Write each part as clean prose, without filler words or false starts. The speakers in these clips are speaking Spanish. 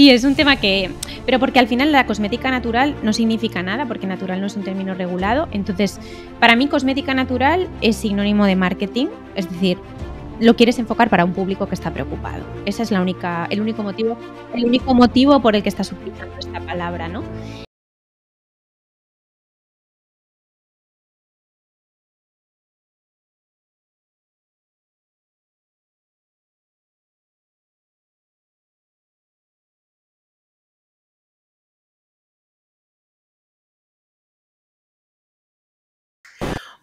Sí, es un tema que... Pero porque al final la cosmética natural no significa nada, porque natural no es un término regulado. Entonces, para mí cosmética natural es sinónimo de marketing, es decir, lo quieres enfocar para un público que está preocupado. Ese es el único motivo por el que estás utilizando esta palabra, ¿no?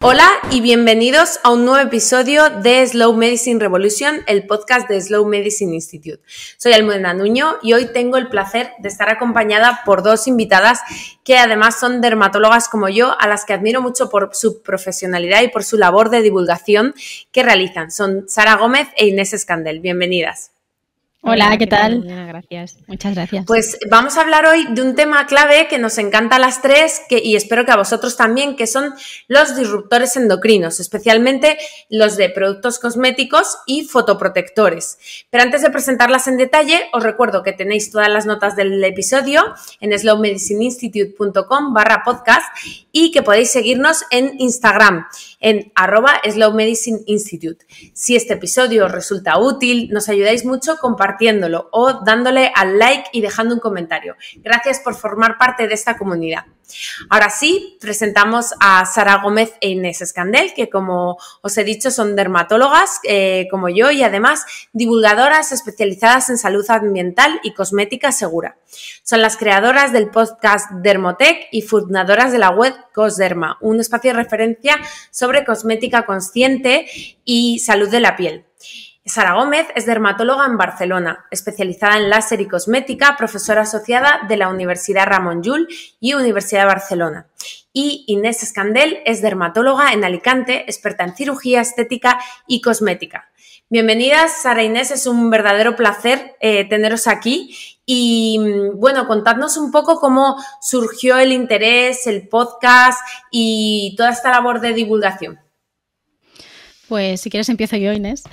Hola y bienvenidos a un nuevo episodio de Slow Medicine Revolution, el podcast de Slow Medicine Institute. Soy Almudena Nuño y hoy tengo el placer de estar acompañada por dos invitadas que además son dermatólogas como yo, a las que admiro mucho por su profesionalidad y por su labor de divulgación que realizan. Son Sara Gómez e Inés Escandel. Bienvenidas. Hola, ¿qué tal? Gracias. Muchas gracias. Pues vamos a hablar hoy de un tema clave que nos encanta a las tres y espero que a vosotros también, que son los disruptores endocrinos, especialmente los de productos cosméticos y fotoprotectores. Pero antes de presentarlas en detalle, os recuerdo que tenéis todas las notas del episodio en slowmedicineinstitute.com/podcast y que podéis seguirnos en Instagram en @slowmedicineinstitute. Si este episodio os resulta útil, nos ayudáis mucho compartiéndolo o dándole al like y dejando un comentario. Gracias por formar parte de esta comunidad. Ahora sí, presentamos a Sara Gómez e Inés Escandel, que como os he dicho son dermatólogas como yo y además divulgadoras especializadas en salud ambiental y cosmética segura. Son las creadoras del podcast Dermotech y fundadoras de la web Cosderma, un espacio de referencia sobre cosmética consciente y salud de la piel. Sara Gómez es dermatóloga en Barcelona, especializada en láser y cosmética, profesora asociada de la Universidad Ramon Llull y Universidad de Barcelona. Y Inés Escandel es dermatóloga en Alicante, experta en cirugía, estética y cosmética. Bienvenidas, Sara e Inés, es un verdadero placer teneros aquí. Y bueno, contadnos un poco cómo surgió el interés, el podcast y toda esta labor de divulgación. Pues si quieres empiezo yo, Inés.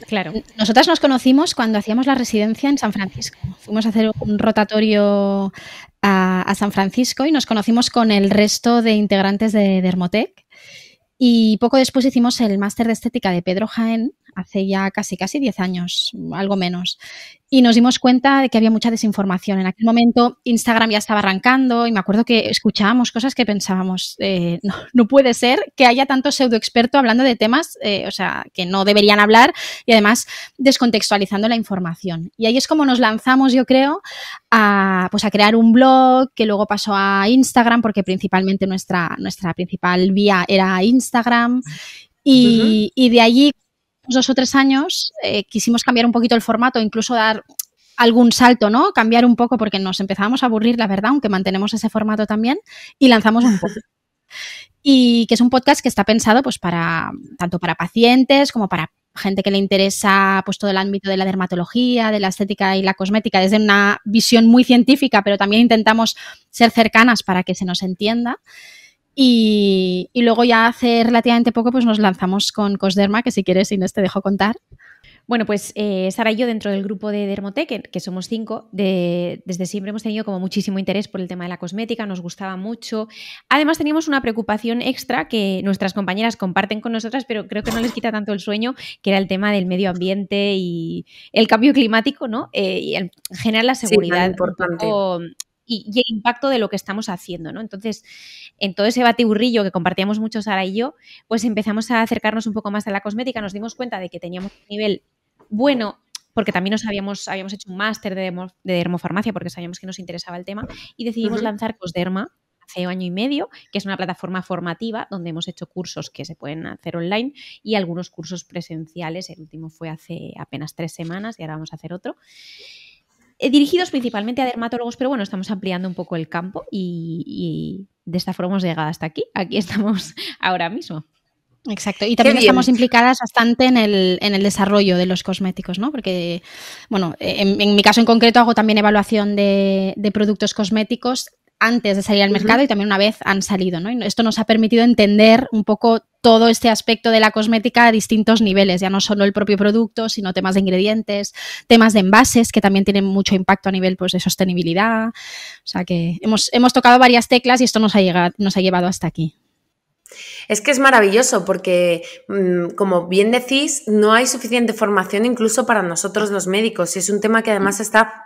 Claro. Nosotras nos conocimos cuando hacíamos la residencia en San Francisco. Fuimos a hacer un rotatorio a San Francisco y nos conocimos con el resto de integrantes de Dermotech. Y poco después hicimos el máster de estética de Pedro Jaén, hace ya casi 10 años, algo menos. Y nos dimos cuenta de que había mucha desinformación. En aquel momento Instagram ya estaba arrancando y me acuerdo que escuchábamos cosas que pensábamos, no puede ser que haya tanto pseudoexperto hablando de temas que no deberían hablar y además descontextualizando la información. Y ahí es como nos lanzamos, yo creo, a crear un blog que luego pasó a Instagram, porque principalmente nuestra principal vía era Instagram. Y de allí, 2 o 3 años, quisimos cambiar un poquito el formato, incluso dar algún salto, ¿no? Cambiar un poco porque nos empezábamos a aburrir, la verdad, aunque mantenemos ese formato también, y lanzamos un poco. Y que es un podcast que está pensado pues tanto para pacientes como para gente que le interesa pues todo el ámbito de la dermatología, de la estética y la cosmética desde una visión muy científica, pero también intentamos ser cercanas para que se nos entienda. Y luego ya hace relativamente poco pues nos lanzamos con Cosderma, que si quieres, Inés, te dejo contar. Bueno, pues Sara y yo dentro del grupo de Dermotech, que somos 5, desde siempre hemos tenido como muchísimo interés por el tema de la cosmética, nos gustaba mucho. Además teníamos una preocupación extra que nuestras compañeras comparten con nosotras, pero creo que no les quita tanto el sueño, que era el tema del medio ambiente y el cambio climático, ¿no? Y en general la seguridad. Sí, importante. Y el impacto de lo que estamos haciendo, ¿no? Entonces, en todo ese batiburrillo que compartíamos mucho Sara y yo, pues empezamos a acercarnos un poco más a la cosmética, nos dimos cuenta de que teníamos un nivel bueno, porque también habíamos hecho un máster de dermofarmacia porque sabíamos que nos interesaba el tema y decidimos lanzar Cosderma hace 1 año y medio, que es una plataforma formativa donde hemos hecho cursos que se pueden hacer online y algunos cursos presenciales. El último fue hace apenas 3 semanas y ahora vamos a hacer otro. Dirigidos principalmente a dermatólogos, pero bueno, estamos ampliando un poco el campo y de esta forma hemos llegado hasta aquí. Aquí estamos ahora mismo. Exacto, y también estamos implicadas bastante en el desarrollo de los cosméticos, ¿no? Porque, bueno, en mi caso en concreto hago también evaluación de productos cosméticos antes de salir al mercado y también una vez han salido, ¿no? Y esto nos ha permitido entender un poco todo este aspecto de la cosmética a distintos niveles, ya no solo el propio producto, sino temas de ingredientes, temas de envases que también tienen mucho impacto a nivel, pues, de sostenibilidad. O sea que hemos tocado varias teclas y esto nos ha llevado hasta aquí. Es que es maravilloso porque, como bien decís, no hay suficiente formación incluso para nosotros los médicos y es un tema que además está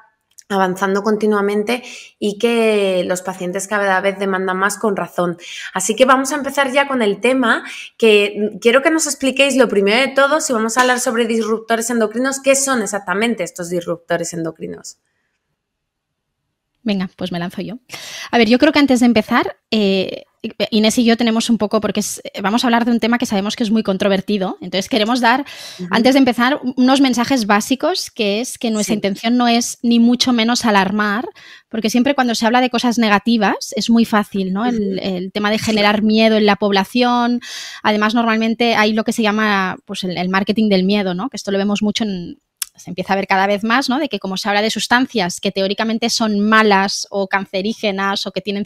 avanzando continuamente y que los pacientes cada vez demandan más con razón. Así que vamos a empezar ya con el tema, que quiero que nos expliquéis lo primero de todo, si vamos a hablar sobre disruptores endocrinos, ¿qué son exactamente estos disruptores endocrinos? Venga, pues me lanzo yo. A ver, yo creo que antes de empezar, Inés y yo tenemos un poco, porque vamos a hablar de un tema que sabemos que es muy controvertido, entonces queremos dar, antes de empezar, unos mensajes básicos, que es que nuestra intención no es ni mucho menos alarmar, porque siempre cuando se habla de cosas negativas es muy fácil, ¿no? El tema de generar miedo en la población. Además, normalmente hay lo que se llama, pues, el marketing del miedo, ¿no? Que esto lo vemos mucho se empieza a ver cada vez más, ¿no? De que como se habla de sustancias que teóricamente son malas o cancerígenas o que tienen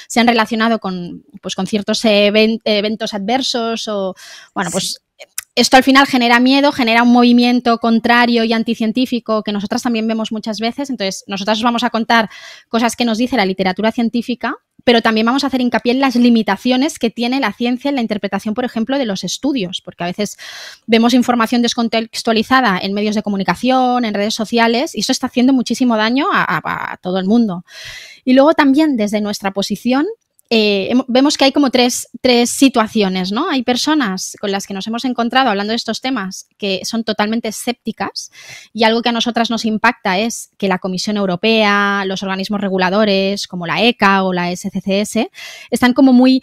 se han relacionado con ciertos eventos adversos o, bueno, pues esto al final genera miedo, genera un movimiento contrario y anticientífico que nosotras también vemos muchas veces. Entonces, nosotras os vamos a contar cosas que nos dice la literatura científica, pero también vamos a hacer hincapié en las limitaciones que tiene la ciencia en la interpretación, por ejemplo, de los estudios, porque a veces vemos información descontextualizada en medios de comunicación, en redes sociales, y eso está haciendo muchísimo daño a todo el mundo. Y luego también, desde nuestra posición, vemos que hay como tres situaciones, ¿no? Hay personas con las que nos hemos encontrado hablando de estos temas que son totalmente escépticas y algo que a nosotras nos impacta es que la Comisión Europea, los organismos reguladores como la ECA o la SCCS están como muy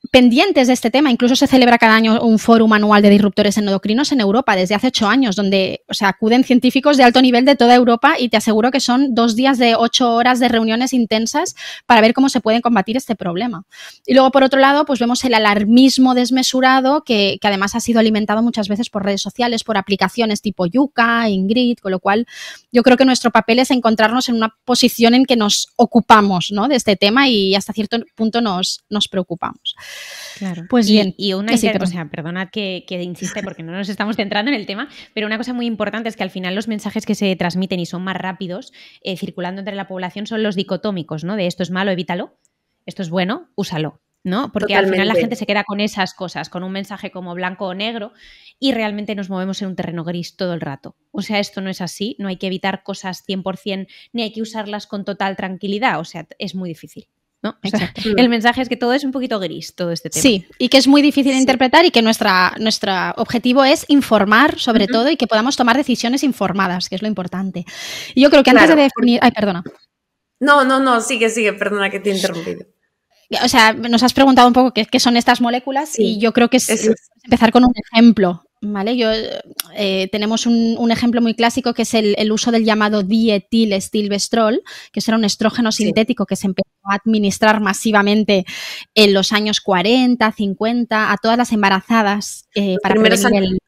pendientes de este tema. Incluso se celebra cada año un foro anual de disruptores endocrinos en Europa desde hace 8 años, donde, o sea, acuden científicos de alto nivel de toda Europa y te aseguro que son 2 días de 8 horas de reuniones intensas para ver cómo se puede combatir este problema. Y luego, por otro lado, pues vemos el alarmismo desmesurado que además ha sido alimentado muchas veces por redes sociales, por aplicaciones tipo Yuka, Ingrid, con lo cual yo creo que nuestro papel es encontrarnos en una posición en que nos ocupamos, ¿no?, de este tema y hasta cierto punto nos preocupamos. Claro. Pues bien. Y una perdonad que insiste porque no nos estamos centrando en el tema, pero una cosa muy importante es que al final los mensajes que se transmiten y son más rápidos circulando entre la población son los dicotómicos, ¿no? De esto es malo, evítalo, esto es bueno, úsalo, ¿no? Porque al final la gente se queda con esas cosas, con un mensaje como blanco o negro y realmente nos movemos en un terreno gris todo el rato. O sea, esto no es así, no hay que evitar cosas 100% ni hay que usarlas con total tranquilidad, o sea, es muy difícil, ¿no? O sea, el mensaje es que todo es un poquito gris, todo este tema. Sí, y que es muy difícil de interpretar y que nuestro objetivo es informar sobre todo y que podamos tomar decisiones informadas, que es lo importante. Y yo creo que antes de definir... Ay, perdona. No, sigue, perdona que te he interrumpido. O sea, nos has preguntado un poco qué son estas moléculas y yo creo que es empezar con un ejemplo, ¿vale? Tenemos un ejemplo muy clásico que es el uso del llamado dietilestilbestrol, que era un estrógeno sintético que se empezó a administrar masivamente en los años 40, 50 a todas las embarazadas para prevenir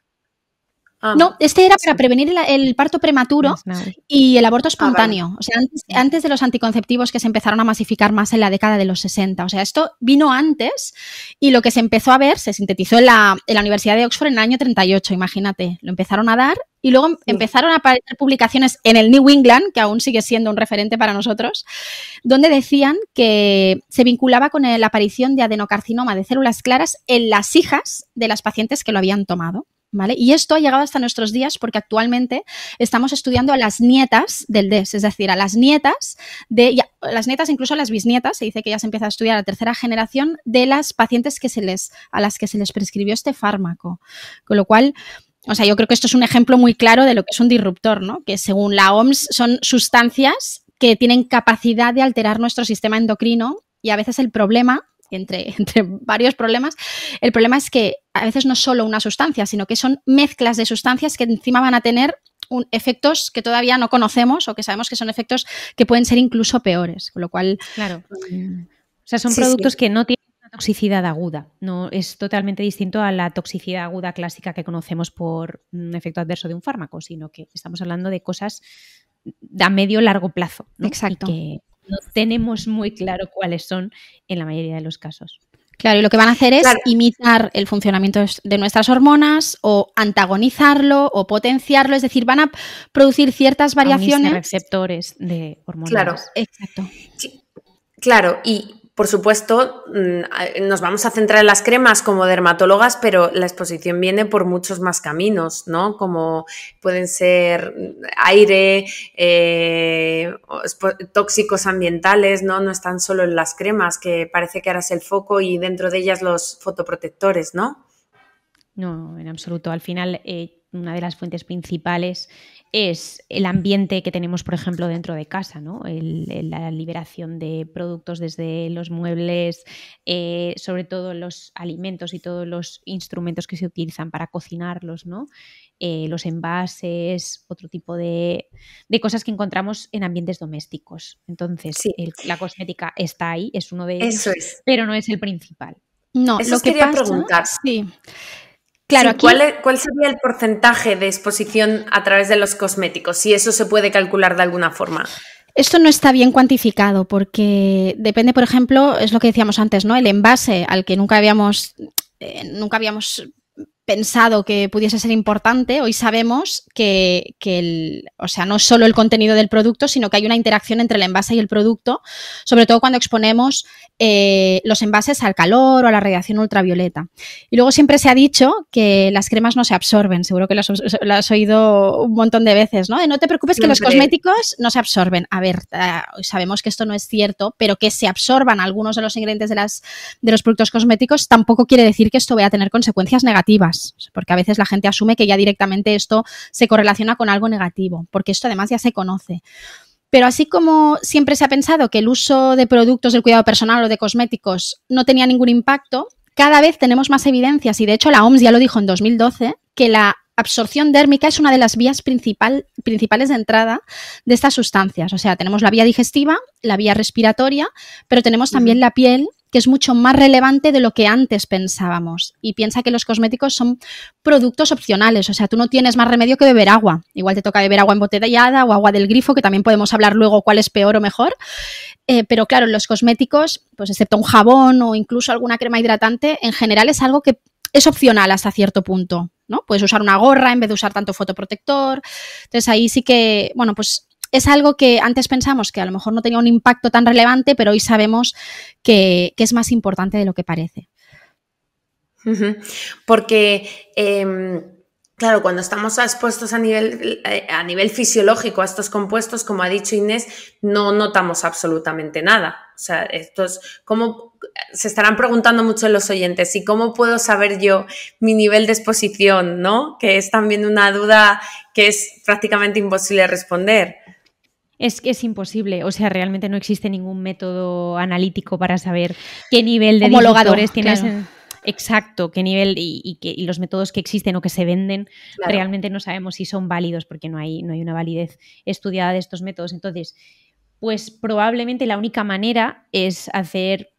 No, este era para prevenir el parto prematuro y el aborto espontáneo. Vale. O sea, antes de los anticonceptivos que se empezaron a masificar más en la década de los 60. O sea, esto vino antes y lo que se empezó a ver, se sintetizó en la Universidad de Oxford en el año 38, imagínate. Lo empezaron a dar y luego empezaron a aparecer publicaciones en el New England, que aún sigue siendo un referente para nosotros, donde decían que se vinculaba con la aparición de adenocarcinoma de células claras en las hijas de las pacientes que lo habían tomado. ¿Vale? Y esto ha llegado hasta nuestros días porque actualmente estamos estudiando a las nietas del DES, es decir, a las nietas incluso a las bisnietas, se dice que ya se empieza a estudiar a la tercera generación de las pacientes a las que se les prescribió este fármaco. Con lo cual, o sea, yo creo que esto es un ejemplo muy claro de lo que es un disruptor, ¿no? Que según la OMS son sustancias que tienen capacidad de alterar nuestro sistema endocrino y a veces el problema, entre varios problemas, el problema es que a veces no es solo una sustancia, sino que son mezclas de sustancias que encima van a tener efectos que todavía no conocemos o que sabemos que son efectos que pueden ser incluso peores, con lo cual... Claro. O sea, son productos que no tienen una toxicidad aguda, no es totalmente distinto a la toxicidad aguda clásica que conocemos por un efecto adverso de un fármaco, sino que estamos hablando de cosas a medio largo plazo, ¿no? Exacto. no tenemos muy claro cuáles son en la mayoría de los casos. Claro, y lo que van a hacer es imitar el funcionamiento de nuestras hormonas o antagonizarlo o potenciarlo, es decir, van a producir ciertas variaciones. Receptores de hormonas. Claro, exacto. Claro, y por supuesto nos vamos a centrar en las cremas como dermatólogas, pero la exposición viene por muchos más caminos, ¿no? Como pueden ser aire, tóxicos ambientales, ¿no? No están solo en las cremas, que parece que ahora es el foco, y dentro de ellas los fotoprotectores, ¿no? No, en absoluto. Al final, una de las fuentes principales es el ambiente que tenemos, por ejemplo, dentro de casa, ¿no? La liberación de productos desde los muebles, sobre todo los alimentos y todos los instrumentos que se utilizan para cocinarlos, ¿no? Los envases, otro tipo de cosas que encontramos en ambientes domésticos. Entonces, sí, la cosmética está ahí, es uno de ellos, pero no es el principal. No, eso lo que quería preguntar. Sí. Claro, sí, ¿cuál sería el porcentaje de exposición a través de los cosméticos? Si eso se puede calcular de alguna forma. Esto no está bien cuantificado porque depende, por ejemplo, es lo que decíamos antes, ¿no? El envase al que nunca habíamos pensado que pudiese ser importante, hoy sabemos que no solo el contenido del producto, sino que hay una interacción entre el envase y el producto, sobre todo cuando exponemos los envases al calor o a la radiación ultravioleta. Y luego siempre se ha dicho que las cremas no se absorben, seguro que lo has oído un montón de veces, ¿no? No te preocupes que los cosméticos no se absorben. A ver, hoy sabemos que esto no es cierto, pero que se absorban algunos de los ingredientes de los productos cosméticos tampoco quiere decir que esto vaya a tener consecuencias negativas. Porque a veces la gente asume que ya directamente esto se correlaciona con algo negativo, porque esto además ya se conoce. Pero así como siempre se ha pensado que el uso de productos del cuidado personal o de cosméticos no tenía ningún impacto, cada vez tenemos más evidencias, y de hecho la OMS ya lo dijo en 2012, que la absorción dérmica es una de las vías principales de entrada de estas sustancias. O sea, tenemos la vía digestiva, la vía respiratoria, pero tenemos también la piel, que es mucho más relevante de lo que antes pensábamos. Y piensa que los cosméticos son productos opcionales, o sea, tú no tienes más remedio que beber agua. Igual te toca beber agua embotellada o agua del grifo, que también podemos hablar luego cuál es peor o mejor. Pero claro, los cosméticos, pues excepto un jabón o incluso alguna crema hidratante, en general es algo que es opcional hasta cierto punto, ¿no? Puedes usar una gorra en vez de usar tanto fotoprotector. Entonces ahí sí que, bueno, pues es algo que antes pensamos que a lo mejor no tenía un impacto tan relevante, pero hoy sabemos que es más importante de lo que parece. Porque, claro, cuando estamos expuestos a nivel fisiológico a estos compuestos, como ha dicho Inés, no notamos absolutamente nada. O sea, ¿cómo se estarán preguntando mucho los oyentes? ¿Y cómo puedo saber yo mi nivel de exposición, ¿no? Que es también una duda que es prácticamente imposible responder. Es que es imposible, o sea, realmente no existe ningún método analítico para saber qué nivel de disruptores tienes. Claro. Exacto, qué nivel y los métodos que existen o que se venden, claro, realmente no sabemos si son válidos porque no hay una validez estudiada de estos métodos. Entonces, pues probablemente la única manera es hacer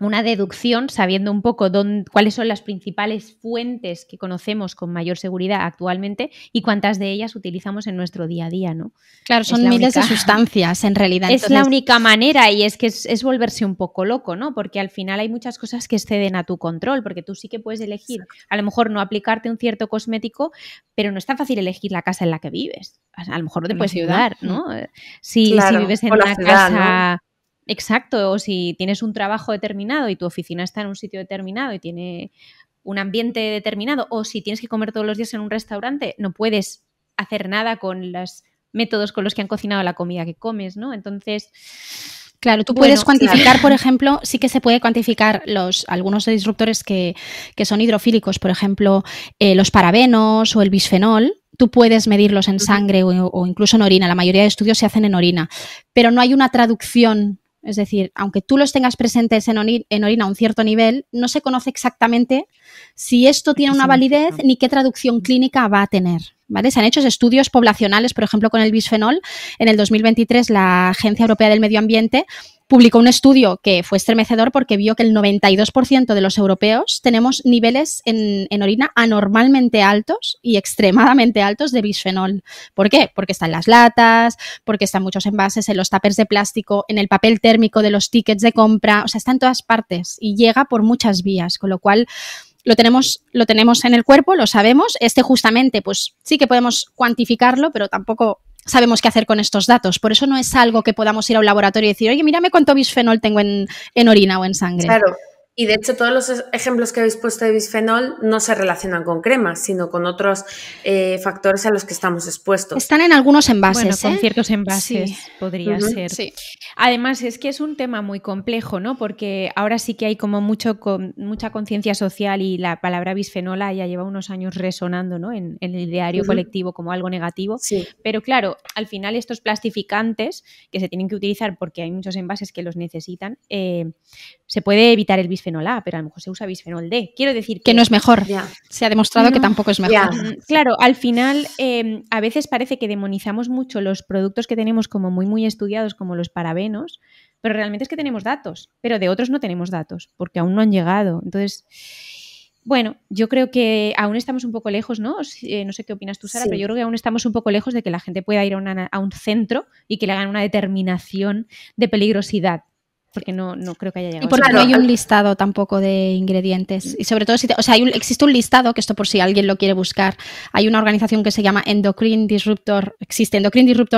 una deducción sabiendo un poco cuáles son las principales fuentes que conocemos con mayor seguridad actualmente y cuántas de ellas utilizamos en nuestro día a día, ¿no? Claro, son miles de sustancias en realidad. Es la única manera, y es que es volverse un poco loco, ¿no? Porque al final hay muchas cosas que exceden a tu control, porque tú sí que puedes elegir, a lo mejor no aplicarte un cierto cosmético, pero no es tan fácil elegir la casa en la que vives. A lo mejor no te puedes ayudar, ¿no? Si vives en una casa... ¿no? Exacto, o si tienes un trabajo determinado y tu oficina está en un sitio determinado y tiene un ambiente determinado, o si tienes que comer todos los días en un restaurante, no puedes hacer nada con los métodos con los que han cocinado la comida que comes, ¿no? Entonces... Claro, tú puedes cuantificar, por ejemplo, sí que se puede cuantificar algunos disruptores que son hidrofílicos, por ejemplo, los parabenos o el bisfenol. Tú puedes medirlos en sangre o incluso en orina. La mayoría de estudios se hacen en orina, pero no hay una traducción. Es decir, aunque tú los tengas presentes en orina a un cierto nivel, no se conoce exactamente si esto tiene una validez ni qué traducción clínica va a tener, ¿vale? Se han hecho estudios poblacionales, por ejemplo, con el bisfenol. En el 2023, la Agencia Europea del Medio Ambiente publicó un estudio que fue estremecedor porque vio que el 92% de los europeos tenemos niveles en orina anormalmente altos y extremadamente altos de bisfenol. ¿Por qué? Porque están las latas, porque están muchos envases, en los tuppers de plástico, en el papel térmico de los tickets de compra, o sea, está en todas partes y llega por muchas vías, con lo cual lo tenemos en el cuerpo, lo sabemos. Justamente, pues sí que podemos cuantificarlo, pero tampoco sabemos qué hacer con estos datos. Por eso no es algo que podamos ir a un laboratorio y decir, oye, mírame cuánto bisfenol tengo en orina o en sangre. Claro. Y de hecho todos los ejemplos que habéis puesto de bisfenol no se relacionan con cremas, sino con otros factores a los que estamos expuestos. Están en algunos envases. Bueno, con ciertos envases podría ser. Sí. Además, es que es un tema muy complejo, ¿no? Porque ahora sí que hay como mucha conciencia social y la palabra bisfenola ya lleva unos años resonando, ¿no? En el ideario colectivo como algo negativo. Sí. Pero claro, al final estos plastificantes que se tienen que utilizar porque hay muchos envases que los necesitan, se puede evitar el bisfenol A, pero a lo mejor se usa bisfenol D. Quiero decir que no es mejor. Ya. Se ha demostrado que tampoco es mejor. Claro, al final a veces parece que demonizamos mucho los productos que tenemos como muy, muy estudiados, como los parabenos, pero realmente es que tenemos datos, pero de otros no tenemos datos, porque aún no han llegado. Entonces, bueno, yo creo que aún estamos un poco lejos, ¿no? No sé qué opinas tú, Sara, pero yo creo que aún estamos un poco lejos de que la gente pueda ir a un centro y que le hagan una determinación de peligrosidad. Porque no creo que haya llegado. Y porque no hay un listado tampoco de ingredientes. Y sobre todo, existe un listado, que esto por si alguien lo quiere buscar, hay una organización que se llama Endocrine Disruptor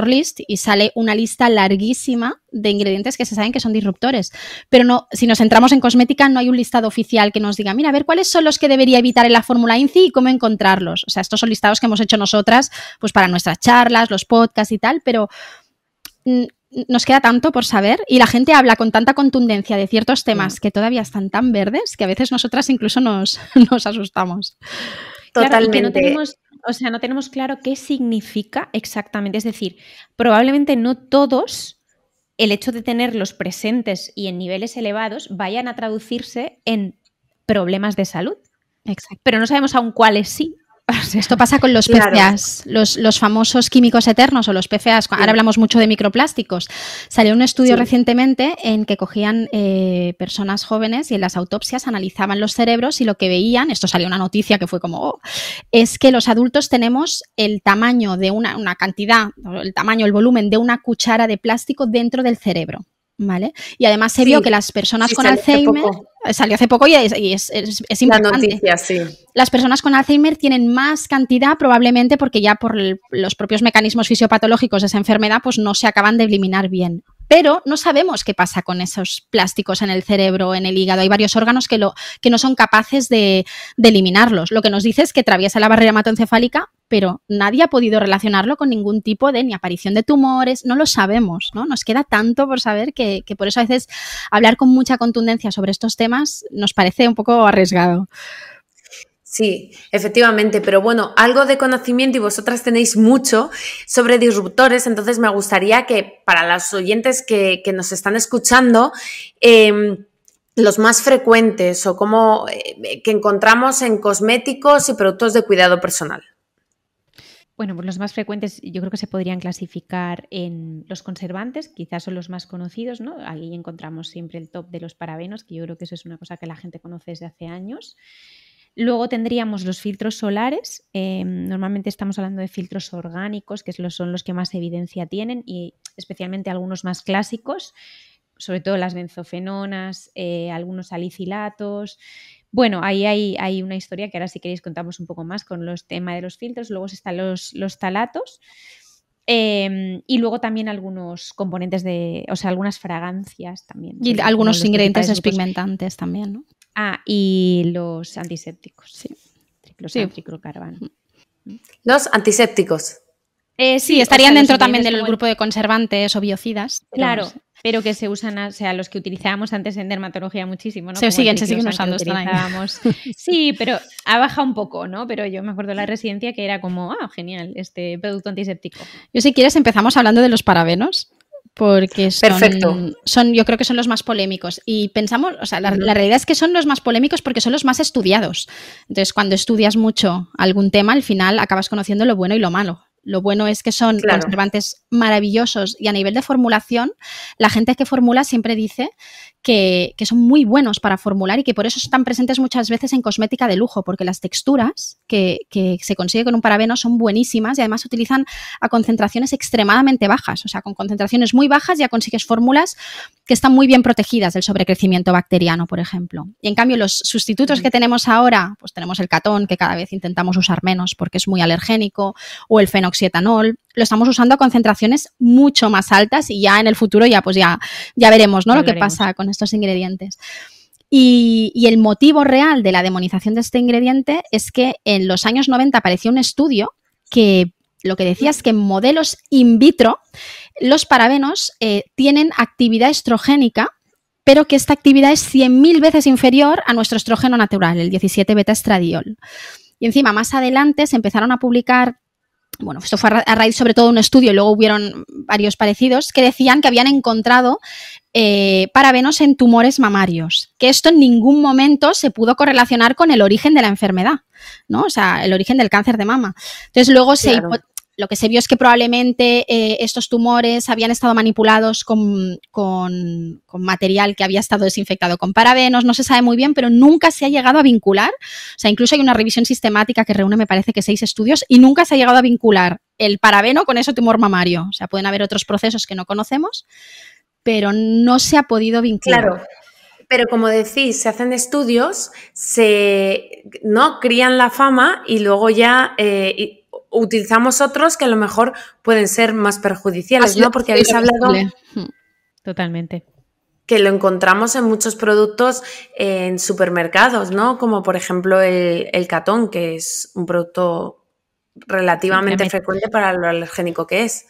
List y sale una lista larguísima de ingredientes que se saben que son disruptores. Pero no, si nos centramos en cosmética, no hay un listado oficial que nos diga, mira, a ver, ¿cuáles son los que debería evitar en la fórmula INCI y cómo encontrarlos? O sea, estos son listados que hemos hecho nosotras pues para nuestras charlas, los podcasts y tal, pero nos queda tanto por saber y la gente habla con tanta contundencia de ciertos temas que todavía están tan verdes que a veces nosotras incluso nos asustamos. Totalmente. Claro, y que no tenemos claro qué significa exactamente. Es decir, probablemente no todos, el hecho de tenerlos presentes y en niveles elevados, vayan a traducirse en problemas de salud. Exacto. Pero no sabemos aún cuáles sí. Esto pasa con los PFAS, los famosos químicos eternos o los PFAS. Ahora hablamos mucho de microplásticos. Salió un estudio recientemente en que cogían personas jóvenes y en las autopsias analizaban los cerebros y lo que veían, esto salió una noticia que fue como, es que los adultos tenemos el tamaño de una cantidad, el volumen de una cuchara de plástico dentro del cerebro. ¿Vale? Y además se vio que las personas con Alzheimer, salió hace poco y es importante. La noticia, sí. Las personas con Alzheimer tienen más cantidad probablemente porque ya por los propios mecanismos fisiopatológicos de esa enfermedad pues no se acaban de eliminar bien. Pero no sabemos qué pasa con esos plásticos en el cerebro, en el hígado. Hay varios órganos que no son capaces de eliminarlos. Lo que nos dice es que atraviesa la barrera hematoencefálica, pero nadie ha podido relacionarlo con ningún tipo de ni aparición de tumores, no lo sabemos, ¿no? Nos queda tanto por saber que por eso a veces hablar con mucha contundencia sobre estos temas nos parece un poco arriesgado. Sí, efectivamente, pero bueno, algo de conocimiento y vosotras tenéis mucho sobre disruptores, entonces me gustaría que para los oyentes que nos están escuchando, los más frecuentes o como que encontramos en cosméticos y productos de cuidado personal. Bueno, pues los más frecuentes yo creo que se podrían clasificar en los conservantes, quizás son los más conocidos, ¿no? Ahí encontramos siempre el top de los parabenos, que yo creo que eso es una cosa que la gente conoce desde hace años. Luego tendríamos los filtros solares, normalmente estamos hablando de filtros orgánicos, que son los que más evidencia tienen y especialmente algunos más clásicos, sobre todo las benzofenonas, algunos salicilatos. Bueno, ahí hay una historia que ahora si queréis contamos un poco más con los temas de los filtros. Luego están los talatos y luego también algunos componentes algunas fragancias también. Y algunos ingredientes despigmentantes también, ¿no? Y los antisépticos, sí. Triclocarbano. Los antisépticos. Sí, estarían dentro también del grupo de conservantes o biocidas. Claro, pero que se usan, los que utilizábamos antes en dermatología muchísimo, ¿no? Se siguen usando. Sí, pero ha bajado un poco, ¿no? Pero yo me acuerdo de la residencia que era como, genial, este producto antiséptico. Yo si quieres empezamos hablando de los parabenos. Porque yo creo que son los más polémicos y pensamos, la realidad es que son los más polémicos porque son los más estudiados. Entonces, cuando estudias mucho algún tema, al final acabas conociendo lo bueno y lo malo. Lo bueno es que son conservantes maravillosos y a nivel de formulación, la gente que formula siempre dice que son muy buenos para formular y que por eso están presentes muchas veces en cosmética de lujo, porque las texturas que se consigue con un parabeno son buenísimas y además se utilizan a concentraciones extremadamente bajas. O sea, con concentraciones muy bajas ya consigues fórmulas que están muy bien protegidas del sobrecrecimiento bacteriano, por ejemplo. Y en cambio, los sustitutos que tenemos ahora, pues tenemos el catón, que cada vez intentamos usar menos porque es muy alergénico, o el fenoxietanol, lo estamos usando a concentraciones mucho más altas y ya en el futuro ya veremos, ¿no? Lo que pasa con estos ingredientes. Y el motivo real de la demonización de este ingrediente es que en los años 90 apareció un estudio que lo que decía es que en modelos in vitro los parabenos tienen actividad estrogénica, pero que esta actividad es 100.000 veces inferior a nuestro estrógeno natural, el 17-beta-estradiol. Y encima, más adelante, se empezaron a publicar, bueno, esto fue a raíz sobre todo de un estudio y luego hubieron varios parecidos, que decían que habían encontrado parabenos en tumores mamarios, que esto en ningún momento se pudo correlacionar con el origen de la enfermedad, ¿no? O sea, el origen del cáncer de mama. Entonces, luego lo que se vio es que probablemente estos tumores habían estado manipulados con material que había estado desinfectado con parabenos, no se sabe muy bien, pero nunca se ha llegado a vincular. O sea, incluso hay una revisión sistemática que reúne, me parece que 6 estudios y nunca se ha llegado a vincular el parabeno con ese tumor mamario. O sea, pueden haber otros procesos que no conocemos, pero no se ha podido vincular. Claro. Pero como decís, se hacen estudios, ¿no? Crían la fama y luego ya utilizamos otros que a lo mejor pueden ser más perjudiciales, ¿no? Porque habéis hablado... Totalmente. Que lo encontramos en muchos productos en supermercados, ¿no? Como por ejemplo el catón, que es un producto relativamente frecuente para lo alergénico que es.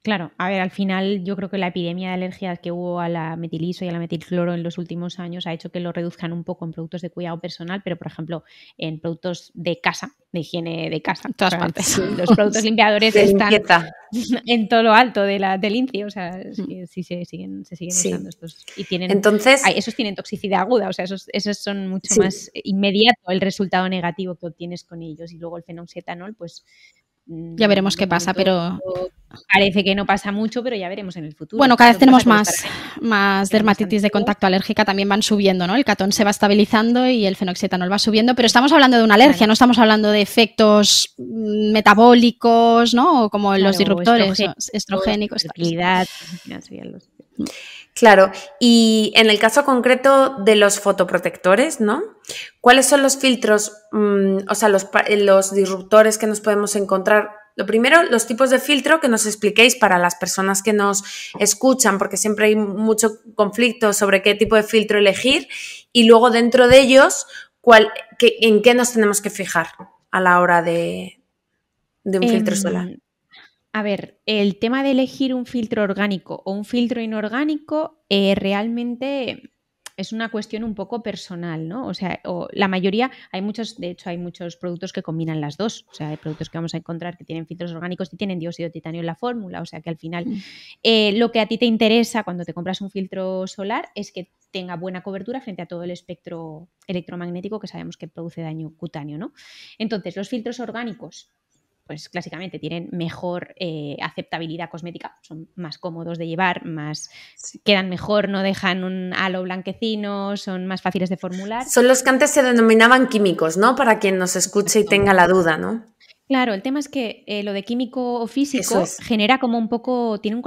Claro, a ver, al final yo creo que la epidemia de alergias que hubo a la metiliso y a la metilcloro en los últimos años ha hecho que lo reduzcan un poco en productos de cuidado personal, pero por ejemplo en productos de casa, de higiene de casa. En todas partes. Los productos limpiadores están en todo lo alto del índice, o sea, sí se siguen usando estos. Y tienen, entonces, esos tienen toxicidad aguda, o sea, esos son mucho más inmediato el resultado negativo que obtienes con ellos. Y luego el fenoxietanol, pues... Ya veremos qué pasa, pero... Parece que no pasa mucho, pero ya veremos en el futuro. Bueno, cada vez tenemos más dermatitis de contacto alérgica, también van subiendo, ¿no? El catón se va estabilizando y el fenoxietanol va subiendo, pero estamos hablando de una alergia, no estamos hablando de efectos metabólicos, ¿no? Como los disruptores estrogénicos. Claro, y en el caso concreto de los fotoprotectores, ¿no? ¿Cuáles son los filtros, o sea, los disruptores que nos podemos encontrar? Lo primero, los tipos de filtro que nos expliquéis para las personas que nos escuchan, porque siempre hay mucho conflicto sobre qué tipo de filtro elegir, y luego dentro de ellos, ¿en qué nos tenemos que fijar a la hora de un filtro solar? A ver, el tema de elegir un filtro orgánico o un filtro inorgánico realmente es una cuestión un poco personal, ¿no? O sea, la mayoría, de hecho hay muchos productos que combinan las dos. O sea, hay productos que vamos a encontrar que tienen filtros orgánicos y tienen dióxido de titanio en la fórmula. O sea, que al final lo que a ti te interesa cuando te compras un filtro solar es que tenga buena cobertura frente a todo el espectro electromagnético que sabemos que produce daño cutáneo, ¿no? Entonces, los filtros orgánicos, pues clásicamente tienen mejor aceptabilidad cosmética, son más cómodos de llevar, quedan mejor, no dejan un halo blanquecino, son más fáciles de formular. Son los que antes se denominaban químicos, ¿no? Para quien nos escuche y tenga la duda, ¿no? Claro, el tema es que lo de químico o físico genera como un poco, tiene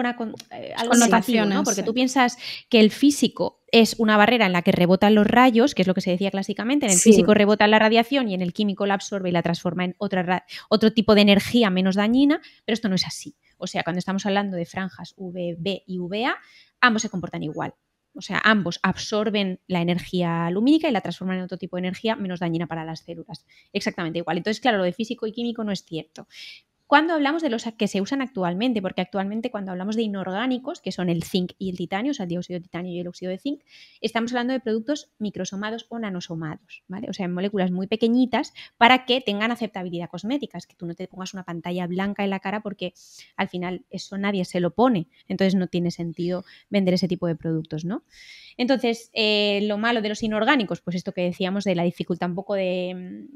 algo negativo, ¿no? Porque tú piensas que el físico es una barrera en la que rebotan los rayos, que es lo que se decía clásicamente, en el físico rebota la radiación y en el químico la absorbe y la transforma en otro tipo de energía menos dañina, pero esto no es así. O sea, cuando estamos hablando de franjas UVB y UVA, ambos se comportan igual. O sea, ambos absorben la energía lumínica y la transforman en otro tipo de energía menos dañina para las células. Exactamente igual. Entonces, claro, lo de físico y químico no es cierto. Cuando hablamos de los que se usan actualmente, porque actualmente cuando hablamos de inorgánicos, que son el zinc y el titanio, o sea, el dióxido de titanio y el óxido de zinc, estamos hablando de productos microsomados o nanosomados, ¿vale? O sea, en moléculas muy pequeñitas para que tengan aceptabilidad cosmética, es que tú no te pongas una pantalla blanca en la cara porque al final eso nadie se lo pone, entonces no tiene sentido vender ese tipo de productos, ¿no? Entonces, lo malo de los inorgánicos, pues esto que decíamos de la dificultad un poco de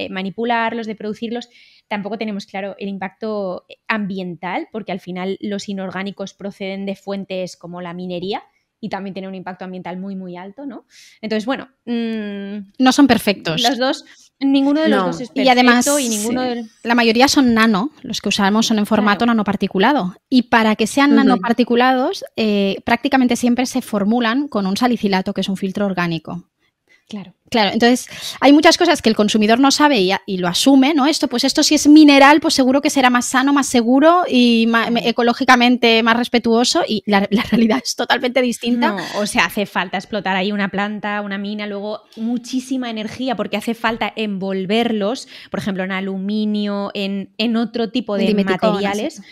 manipularlos, de producirlos, tampoco tenemos claro el impacto ambiental, porque al final los inorgánicos proceden de fuentes como la minería y también tienen un impacto ambiental muy, muy alto, ¿no? Entonces, bueno... no son perfectos. Los dos, ninguno de los dos es perfecto. Y además, ninguno la mayoría son nano, los que usamos son en formato nanoparticulado. Y para que sean nanoparticulados, prácticamente siempre se formulan con un salicilato, que es un filtro orgánico. Claro, entonces hay muchas cosas que el consumidor no sabe y lo asume, ¿no? Esto si es mineral, pues seguro que será más sano, más seguro y ecológicamente más respetuoso, y la realidad es totalmente distinta. No, o sea, hace falta explotar ahí una planta, una mina, luego muchísima energía, porque hace falta envolverlos, por ejemplo, en aluminio, en otro tipo de materiales. Sí.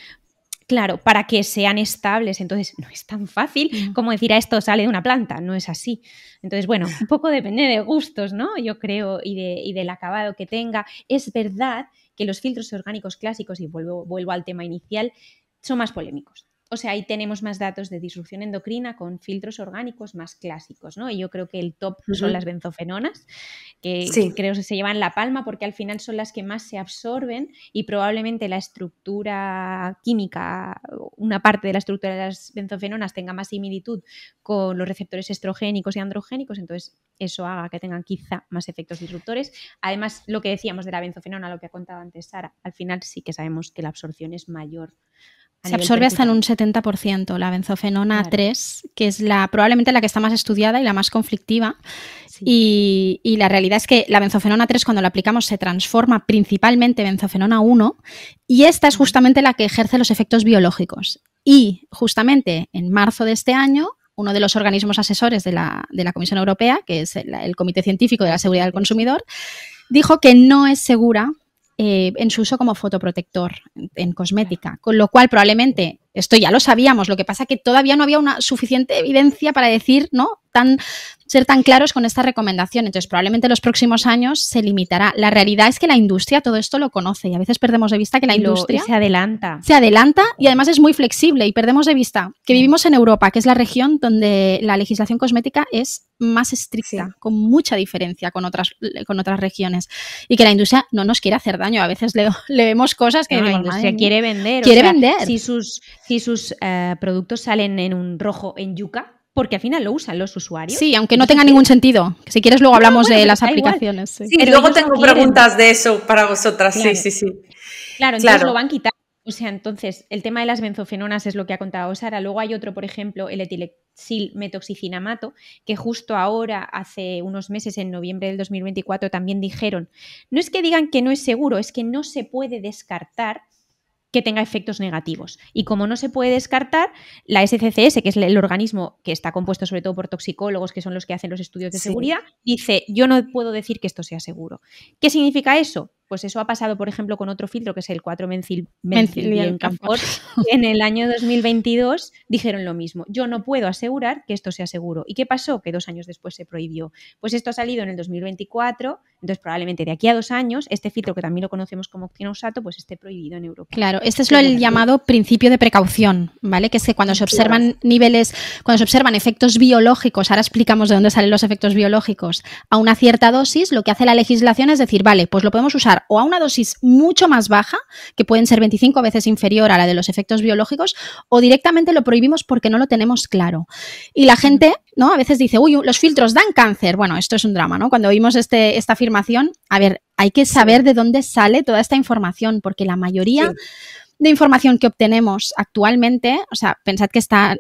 Claro, para que sean estables. Entonces, no es tan fácil como decir, esto sale de una planta. No es así. Entonces, bueno, un poco depende de gustos, ¿no? Yo creo, y del acabado que tenga. Es verdad que los filtros orgánicos clásicos, y vuelvo al tema inicial, son más polémicos. O sea, ahí tenemos más datos de disrupción endocrina con filtros orgánicos más clásicos, ¿no? Y yo creo que el top son las benzofenonas, que creo que se llevan la palma porque al final son las que más se absorben y probablemente la estructura química, una parte de la estructura de las benzofenonas tenga más similitud con los receptores estrogénicos y androgénicos, entonces eso haga que tengan quizá más efectos disruptores. Además, lo que decíamos de la benzofenona, lo que ha contado antes Sara, al final sí que sabemos que la absorción es mayor. Se absorbe hasta en un 70%, la benzofenona 3, que es probablemente la que está más estudiada y la más conflictiva. Sí. Y la realidad es que la benzofenona 3, cuando la aplicamos, se transforma principalmente en benzofenona 1, y esta es justamente la que ejerce los efectos biológicos. Y justamente en marzo de este año, uno de los organismos asesores de la Comisión Europea, que es el Comité Científico de la Seguridad del Consumidor, dijo que no es segura en su uso como fotoprotector en cosmética, con lo cual probablemente, esto ya lo sabíamos, lo que pasa que todavía no había una suficiente evidencia para decir, ¿no?, ser tan claros con esta recomendación. Entonces probablemente en los próximos años se limitará. La realidad es que la industria todo esto lo conoce y a veces perdemos de vista que la industria se adelanta y además es muy flexible, y perdemos de vista que vivimos en Europa, que es la región donde la legislación cosmética es más estricta, con mucha diferencia con otras regiones, y que la industria no nos quiere hacer daño. A veces leemos cosas que la industria quiere vender. Si sus productos salen en un rojo en yuca, porque al final lo usan los usuarios. Sí, aunque no tenga ningún sentido. Si quieres luego hablamos de las aplicaciones. Sí, luego tengo preguntas de eso para vosotras. Claro. Sí. Claro, entonces lo van quitando. O sea, entonces, el tema de las benzofenonas es lo que ha contado Sara. Luego hay otro, por ejemplo, el etilexil metoxicinamato, que justo ahora, hace unos meses, en noviembre del 2024, también dijeron, no es que digan que no es seguro, es que no se puede descartar que tenga efectos negativos. Y como no se puede descartar, la SCCS, que es el organismo que está compuesto sobre todo por toxicólogos, que son los que hacen los estudios de seguridad, dice, yo no puedo decir que esto sea seguro. ¿Qué significa eso? Pues eso ha pasado, por ejemplo, con otro filtro que es el 4-mencilbiencampor. En el año 2022 dijeron lo mismo. Yo no puedo asegurar que esto sea seguro. ¿Y qué pasó? Que 2 años después se prohibió. Pues esto ha salido en el 2024, entonces probablemente de aquí a 2 años este filtro, que también lo conocemos como octinoxato, pues esté prohibido en Europa. Claro, este es el llamado principio de precaución, ¿vale? Que es que cuando se observan cuando se observan efectos biológicos, ahora explicamos de dónde salen los efectos biológicos, a una cierta dosis, lo que hace la legislación es decir, vale, pues lo podemos usar o a una dosis mucho más baja, que pueden ser 25 veces inferior a la de los efectos biológicos, o directamente lo prohibimos porque no lo tenemos claro. Y la gente, ¿no?, a veces dice, uy, los filtros dan cáncer. Bueno, esto es un drama, ¿no? Cuando oímos esta afirmación, a ver, hay que saber de dónde sale toda esta información, porque la mayoría de información que obtenemos actualmente, o sea, pensad que está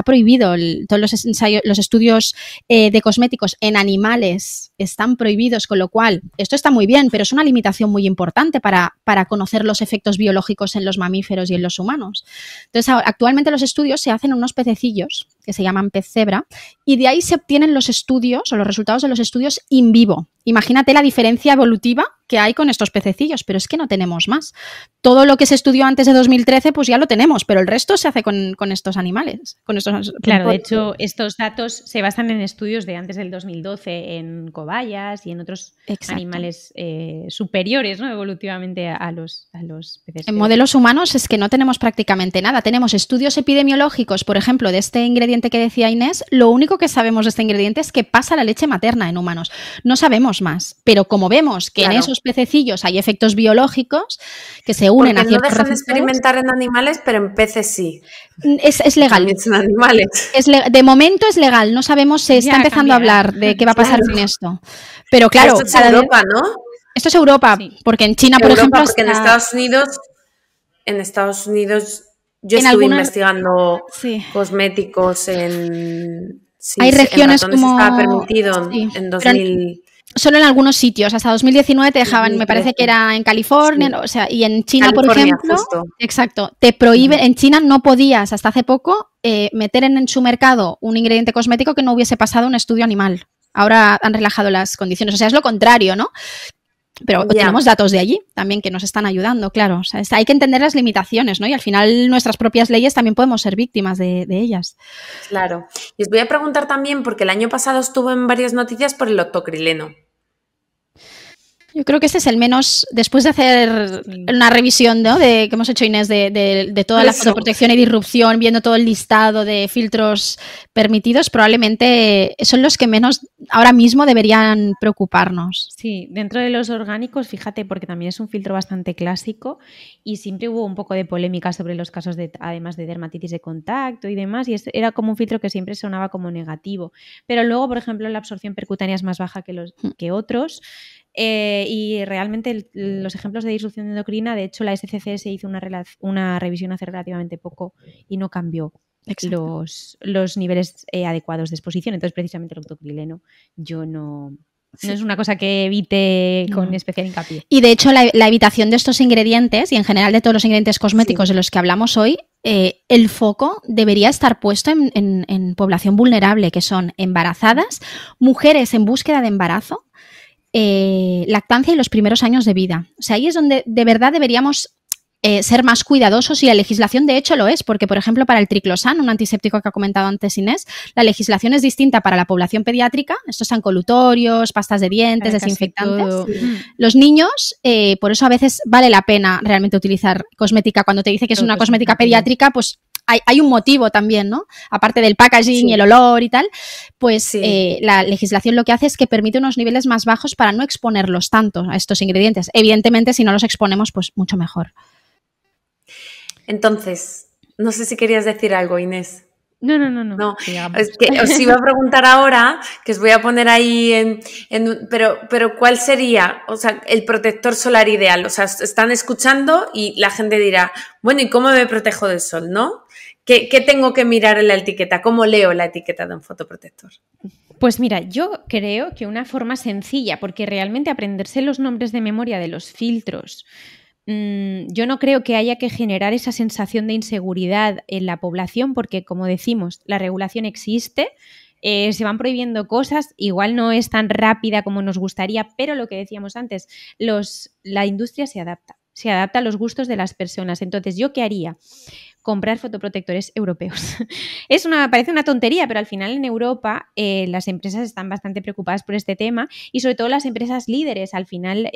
prohibido, todos los estudios de cosméticos en animales están prohibidos, con lo cual esto está muy bien, pero es una limitación muy importante para conocer los efectos biológicos en los mamíferos y en los humanos. Entonces, actualmente los estudios se hacen en unos pececillos que se llaman pez cebra, y de ahí se obtienen los estudios o los resultados de los estudios in vivo. Imagínate la diferencia evolutiva que hay con estos pececillos, pero es que no tenemos más. Todo lo que se estudió antes de 2013, pues ya lo tenemos, pero el resto se hace con estos animales. Claro, de hecho, estos datos se basan en estudios de antes del 2012 en cobayas y en otros animales superiores, ¿no?, evolutivamente a los peces. En modelos humanos es que no tenemos prácticamente nada. Tenemos estudios epidemiológicos, por ejemplo, de este ingrediente ingrediente que decía Inés, lo único que sabemos de este ingrediente es que pasa la leche materna en humanos. No sabemos más, pero como vemos que en esos pececillos hay efectos biológicos que se unen a ciertos no dejan de experimentar en animales, pero en peces sí. Es legal. También son animales. De momento es legal, no sabemos, se está empezando a hablar de qué va a pasar con esto. Pero claro, esto es Europa, ¿no? Esto es Europa, porque en China, por ejemplo, porque en Estados Unidos yo estuve investigando cosméticos en... Sí, hay regiones en como... estaba permitido en 2000... Solo en algunos sitios, hasta 2019 te dejaban, 2013. Me parece que era en California, o sea, y en China, por ejemplo, justo. Exacto, te prohíben, en China no podías hasta hace poco meter en su mercado un ingrediente cosmético que no hubiese pasado un estudio animal. Ahora han relajado las condiciones, o sea, es lo contrario, ¿no? Pero tenemos datos de allí también que nos están ayudando, claro. O sea, hay que entender las limitaciones, ¿no? Y al final nuestras propias leyes también podemos ser víctimas de ellas. Claro. Y os voy a preguntar también, porque el año pasado estuvo en varias noticias por el octocrileno. Yo creo que este es el menos, después de hacer una revisión, ¿no? que hemos hecho, Inés, de toda la fotoprotección y disrupción, viendo todo el listado de filtros permitidos, probablemente son los que menos ahora mismo deberían preocuparnos. Sí, dentro de los orgánicos, fíjate, porque también es un filtro bastante clásico y siempre hubo un poco de polémica sobre los casos además de dermatitis de contacto y demás, y era como un filtro que siempre sonaba como negativo. Pero luego, por ejemplo, la absorción percutánea es más baja que otros. Y realmente los ejemplos de disrupción endocrina, de hecho la SCCS hizo una revisión hace relativamente poco y no cambió los niveles adecuados de exposición. Entonces precisamente el octocrileno no es una cosa que evite con especial hincapié. Y de hecho la evitación de estos ingredientes y en general de todos los ingredientes cosméticos de los que hablamos hoy, el foco debería estar puesto en población vulnerable, que son embarazadas, mujeres en búsqueda de embarazo, lactancia y los primeros años de vida. O sea, ahí es donde de verdad deberíamos ser más cuidadosos, y la legislación de hecho lo es, porque por ejemplo para el triclosan, un antiséptico que ha comentado antes Inés, la legislación es distinta para la población pediátrica. Estos son colutorios, pastas de dientes, desinfectantes. Los niños, por eso a veces vale la pena realmente utilizar cosmética. Cuando te dice que es una cosmética pediátrica, pues hay un motivo también, ¿no? Aparte del packaging y el olor y tal, pues la legislación lo que hace es que permite unos niveles más bajos para no exponerlos tanto a estos ingredientes. Evidentemente, si no los exponemos, pues mucho mejor. Entonces, no sé si querías decir algo, Inés. No. Es que os iba a preguntar ahora, que os voy a poner ahí pero ¿cuál sería, o sea, el protector solar ideal? O sea, están escuchando y la gente dirá, bueno, ¿y cómo me protejo del sol, no? ¿Qué tengo que mirar en la etiqueta? ¿Cómo leo la etiqueta de un fotoprotector? Pues mira, yo creo que una forma sencilla, porque realmente aprenderse los nombres de memoria de los filtros, yo no creo que haya que generar esa sensación de inseguridad en la población, porque como decimos, la regulación existe, se van prohibiendo cosas, igual no es tan rápida como nos gustaría, pero lo que decíamos antes, la industria se adapta a los gustos de las personas. Entonces, ¿yo qué haría? Comprar fotoprotectores europeos. Parece una tontería, pero al final en Europa las empresas están bastante preocupadas por este tema, y sobre todo las empresas líderes. Al final,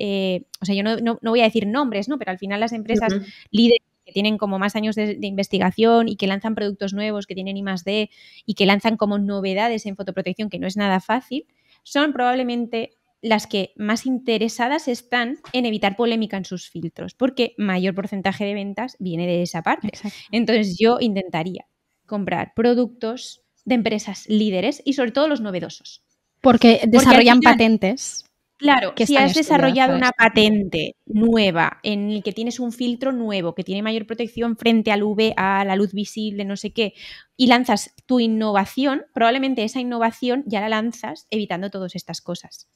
o sea, yo no voy a decir nombres, ¿no? Pero al final las empresas líderes que tienen como más años de investigación y que lanzan productos nuevos, que tienen I+D y que lanzan como novedades en fotoprotección, que no es nada fácil, son probablemente las que más interesadas están en evitar polémica en sus filtros, porque mayor porcentaje de ventas viene de esa parte. Exacto. Entonces yo intentaría comprar productos de empresas líderes y sobre todo los novedosos. Porque desarrollan patentes. Claro, si has desarrollado una patente nueva en el que tienes un filtro nuevo que tiene mayor protección frente al UV, a la luz visible, no sé qué, y lanzas tu innovación, probablemente esa innovación ya la lanzas evitando todas estas cosas.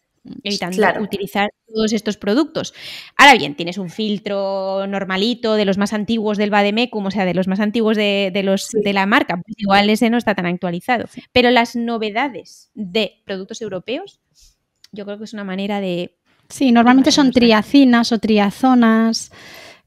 Evitando utilizar todos estos productos. Ahora bien, tienes un filtro normalito de los más antiguos del Vademecum, o sea, de los más antiguos de la marca, pues igual ese no está tan actualizado. Pero las novedades de productos europeos, yo creo que es una manera de... Sí, normalmente son triacinas o triazonas,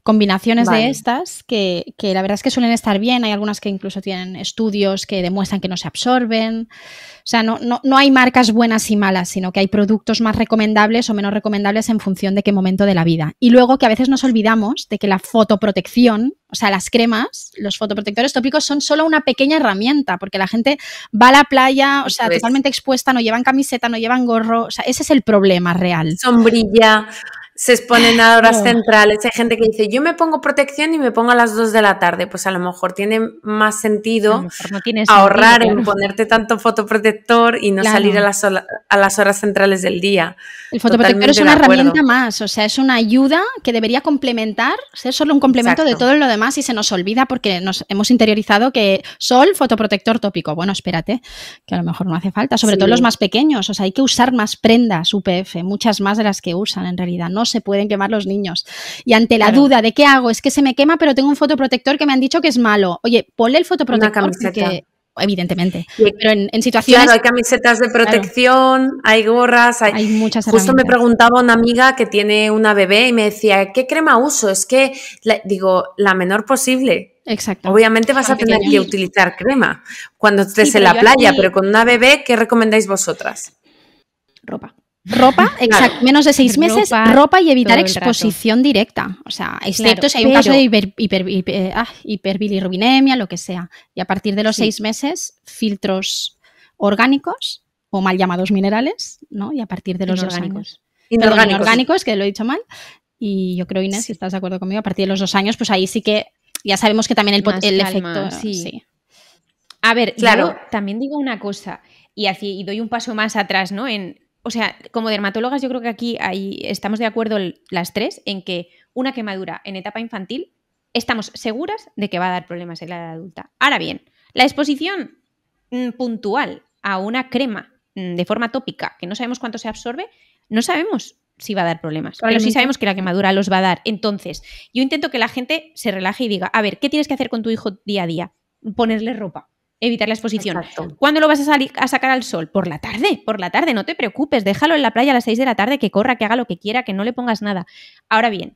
combinaciones Vale. de estas que la verdad es que suelen estar bien. Hay algunas que incluso tienen estudios que demuestran que no se absorben. O sea, no hay marcas buenas y malas, sino que hay productos más recomendables o menos recomendables en función de qué momento de la vida. Y luego que a veces nos olvidamos de que la fotoprotección, o sea, las cremas, los fotoprotectores tópicos son solo una pequeña herramienta, porque la gente va a la playa, o sea, Eso es. totalmente expuesta, no llevan camiseta, no llevan gorro. O sea, ese es el problema real. Sombrilla, se exponen a horas No. centrales. Hay gente que dice, yo me pongo protección y me pongo a las 2 de la tarde. Pues a lo mejor tiene más A lo sentido mejor no tiene ahorrar sentido, en claro. ponerte tanto fotoprotector y no Claro. salir a las horas centrales del día. El fotoprotector es Totalmente una de acuerdo. herramienta más, o sea, es una ayuda que debería complementar, ser solo un complemento de Exacto. todo lo demás y se nos olvida porque nos hemos interiorizado que sol, fotoprotector tópico. Bueno, espérate, que a lo mejor no hace falta, sobre Sí. todo los más pequeños, o sea, hay que usar más prendas UPF, muchas más de las que usan en realidad, no se pueden quemar los niños. Y ante la Claro. duda de qué hago, es que se me quema pero tengo un fotoprotector que me han dicho que es malo, oye, ponle el fotoprotector camiseta. porque, evidentemente, Y- pero en situaciones... Claro, hay camisetas de protección, hay gorras, Hay muchas Justo me herramientas. preguntaba una amiga que tiene una bebé y me decía, ¿qué crema uso? Es que, digo, la menor posible. Exacto. Obviamente vas Son a tener que pequeños. utilizar crema cuando estés Sí, en pero la yo playa, aquí- pero con una bebé, ¿qué recomendáis vosotras? Ropa. Ropa, exacto, menos de 6 meses, Ropa ropa y evitar todo el rato. exposición directa. O sea, excepto Claro, si hay un caso pero- de hiperbilirrubinemia, lo que sea. Y a partir de los Sí. 6 meses, filtros orgánicos o mal llamados minerales, ¿no? Y a partir de los 2 Inorgánicos. años. Perdón, Inorgánicos. inorgánicos, que lo he dicho mal. Y yo creo, Inés, si estás de acuerdo conmigo, a partir de los 2 años, pues ahí sí que ya sabemos que también Más el calma, efecto... sí. A ver, Claro. yo también digo una cosa y doy un paso más atrás, ¿no? O sea, como dermatólogas yo creo que aquí estamos de acuerdo las tres en que una quemadura en etapa infantil estamos seguras de que va a dar problemas en la edad adulta. Ahora bien, la exposición puntual a una crema de forma tópica que no sabemos cuánto se absorbe, no sabemos si va a dar problemas, pero sí sabemos que la quemadura los va a dar. Entonces, yo intento que la gente se relaje y diga, a ver, ¿qué tienes que hacer con tu hijo día a día? Ponerle ropa. Evitar la exposición. Exacto. ¿Cuándo lo vas a sacar al sol? Por la tarde, no te preocupes, déjalo en la playa a las 6 de la tarde, que corra, que haga lo que quiera, que no le pongas nada. Ahora bien,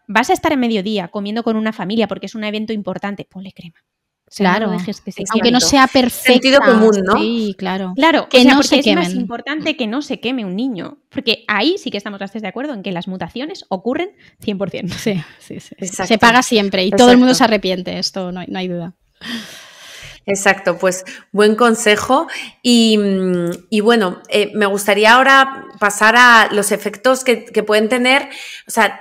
vas a estar en mediodía comiendo con una familia porque es un evento importante, ponle crema. O sea, Claro, no lo dejes que se aunque no queme. sea perfecta. Sentido común, ¿no? Sí, claro. Claro, Que o sea, no porque se es más quemen. importante que no se queme un niño, porque ahí sí que estamos las tres de acuerdo en que las mutaciones ocurren 100%. Sí. Exacto. Se paga siempre y todo el mundo se arrepiente, esto no hay duda. Exacto, pues buen consejo y bueno, me gustaría ahora pasar a los efectos que pueden tener, o sea,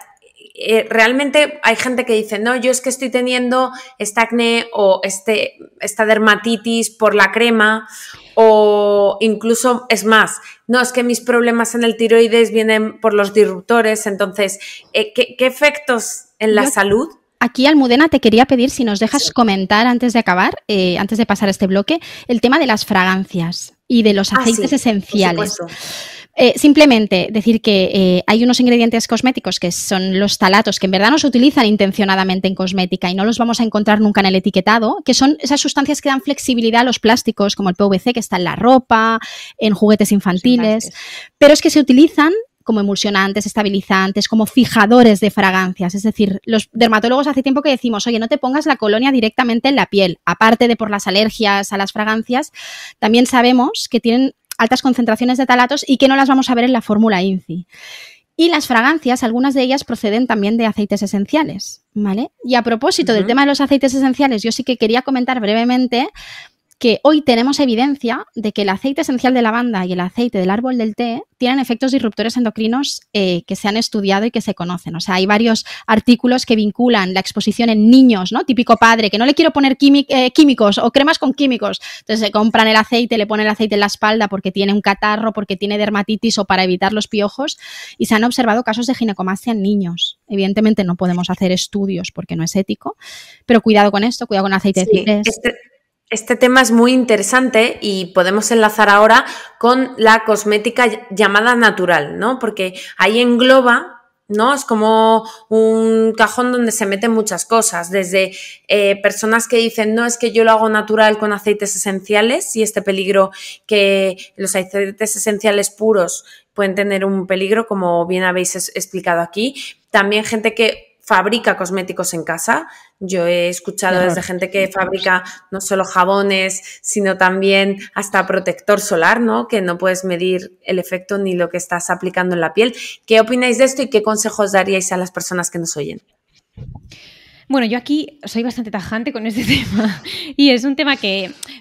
realmente hay gente que dice, no, yo es que estoy teniendo este acné o esta dermatitis por la crema o incluso, es más, no, es que mis problemas en el tiroides vienen por los disruptores, entonces, ¿qué efectos en la salud? Aquí, Almudena, te quería pedir si nos dejas comentar antes de acabar, antes de pasar este bloque, el tema de las fragancias y de los aceites esenciales. Por supuesto. Simplemente decir que hay unos ingredientes cosméticos que son los talatos, que en verdad no se utilizan intencionadamente en cosmética y no los vamos a encontrar nunca en el etiquetado, que son esas sustancias que dan flexibilidad a los plásticos, como el PVC, que está en la ropa, en juguetes infantiles, pero es que se utilizan como emulsionantes, estabilizantes, como fijadores de fragancias. Es decir, los dermatólogos hace tiempo que decimos, oye, no te pongas la colonia directamente en la piel. Aparte de por las alergias a las fragancias, también sabemos que tienen altas concentraciones de talatos y que no las vamos a ver en la fórmula INCI. Y las fragancias, algunas de ellas proceden también de aceites esenciales, ¿vale? Y a propósito del tema de los aceites esenciales, yo sí que quería comentar brevemente que hoy tenemos evidencia de que el aceite esencial de lavanda y el aceite del árbol del té tienen efectos disruptores endocrinos que se han estudiado y que se conocen. O sea, hay varios artículos que vinculan la exposición en niños, ¿no? Típico padre, que no le quiero poner químicos o cremas con químicos. Entonces se compran el aceite, le ponen el aceite en la espalda porque tiene un catarro, porque tiene dermatitis o para evitar los piojos. Y se han observado casos de ginecomastia en niños. Evidentemente no podemos hacer estudios porque no es ético, pero cuidado con esto, cuidado con el aceite de ciprés. Este tema es muy interesante y podemos enlazar ahora con la cosmética llamada natural, ¿no? Porque ahí engloba, ¿no? Es como un cajón donde se meten muchas cosas, desde personas que dicen, no, es que yo lo hago natural con aceites esenciales y este peligro que los aceites esenciales puros pueden tener un peligro, como bien habéis explicado aquí. También gente que fabrica cosméticos en casa. Yo he escuchado desde gente que fabrica no solo jabones, sino también hasta protector solar, ¿no? Que no puedes medir el efecto ni lo que estás aplicando en la piel. ¿Qué opináis de esto y qué consejos daríais a las personas que nos oyen? Bueno, yo aquí soy bastante tajante con este tema y es un tema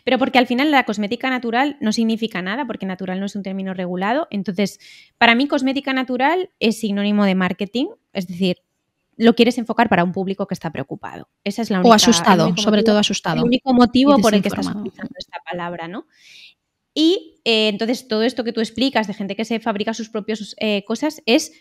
pero porque al final la cosmética natural no significa nada, porque natural no es un término regulado. Entonces, para mí cosmética natural es sinónimo de marketing, es decir, lo quieres enfocar para un público que está preocupado. Esa es la única, o asustado, sobre todo asustado. El único motivo por el que estás utilizando esta palabra, ¿no? Y entonces todo esto que tú explicas de gente que se fabrica sus propias cosas es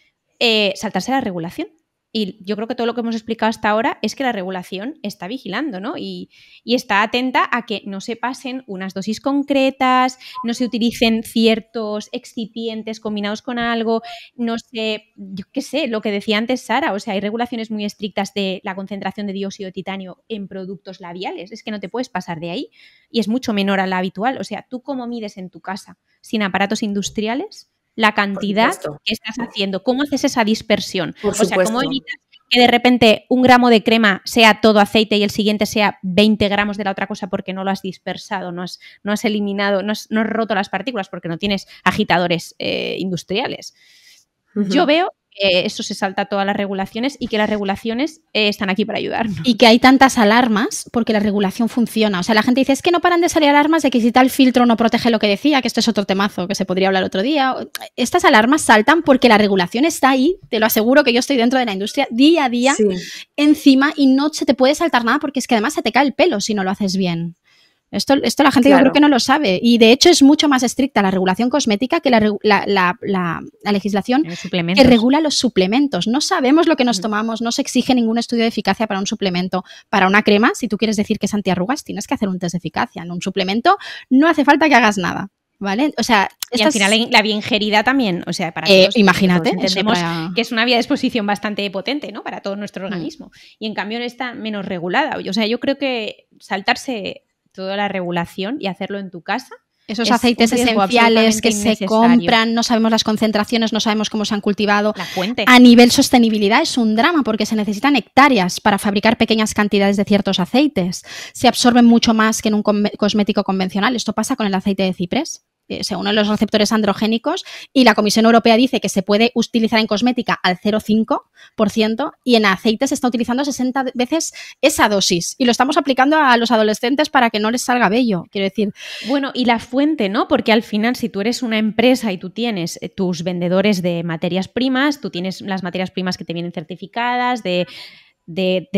saltarse la regulación. Y yo creo que todo lo que hemos explicado hasta ahora es que la regulación está vigilando, ¿no? Y está atenta a que no se pasen unas dosis concretas, no se utilicen ciertos excipientes combinados con algo, no sé, yo qué sé, lo que decía antes Sara, o sea, hay regulaciones muy estrictas de la concentración de dióxido de titanio en productos labiales, es que no te puedes pasar de ahí y es mucho menor a la habitual. O sea, ¿tú cómo mides en tu casa sin aparatos industriales la cantidad que estás haciendo? ¿Cómo haces esa dispersión? O sea, ¿cómo evitas que de repente 1 gramo de crema sea todo aceite y el siguiente sea 20 gramos de la otra cosa porque no lo has dispersado, no has eliminado, no has roto las partículas porque no tienes agitadores industriales? Yo veo que eso se salta a todas las regulaciones y que las regulaciones están aquí para ayudarnos. Y que hay tantas alarmas porque la regulación funciona. O sea, la gente dice, es que no paran de salir alarmas de que si tal filtro no protege lo que decía, que esto es otro temazo que se podría hablar otro día. Estas alarmas saltan porque la regulación está ahí, te lo aseguro que yo estoy dentro de la industria día a día, encima, y no se te puede saltar nada porque es que además se te cae el pelo si no lo haces bien. Esto la gente yo creo que no lo sabe. Y de hecho es mucho más estricta la regulación cosmética que la legislación que regula los suplementos. No sabemos lo que nos tomamos, no se exige ningún estudio de eficacia para un suplemento. Para una crema, si tú quieres decir que es antiarrugas, tienes que hacer un test de eficacia. En un suplemento no hace falta que hagas nada. ¿Vale? O sea, y al final la vía ingerida también, o sea, para todos, imagínate, entendemos que es una vía de exposición bastante potente, ¿no? Para todo nuestro organismo. Y en cambio está menos regulada. O sea, yo creo que saltarse toda la regulación y hacerlo en tu casa. Esos aceites esenciales que se compran, no sabemos las concentraciones, no sabemos cómo se han cultivado. La fuente. A nivel sostenibilidad es un drama porque se necesitan hectáreas para fabricar pequeñas cantidades de ciertos aceites. Se absorben mucho más que en un cosmético convencional. Esto pasa con el aceite de ciprés. Según los receptores androgénicos, y la Comisión Europea dice que se puede utilizar en cosmética al 0,5% y en aceite se está utilizando 60 veces esa dosis y lo estamos aplicando a los adolescentes para que no les salga vello, quiero decir. Bueno, y la fuente, ¿no? Porque al final si tú eres una empresa y tú tienes tus vendedores de materias primas, tú tienes las materias primas que te vienen certificadas de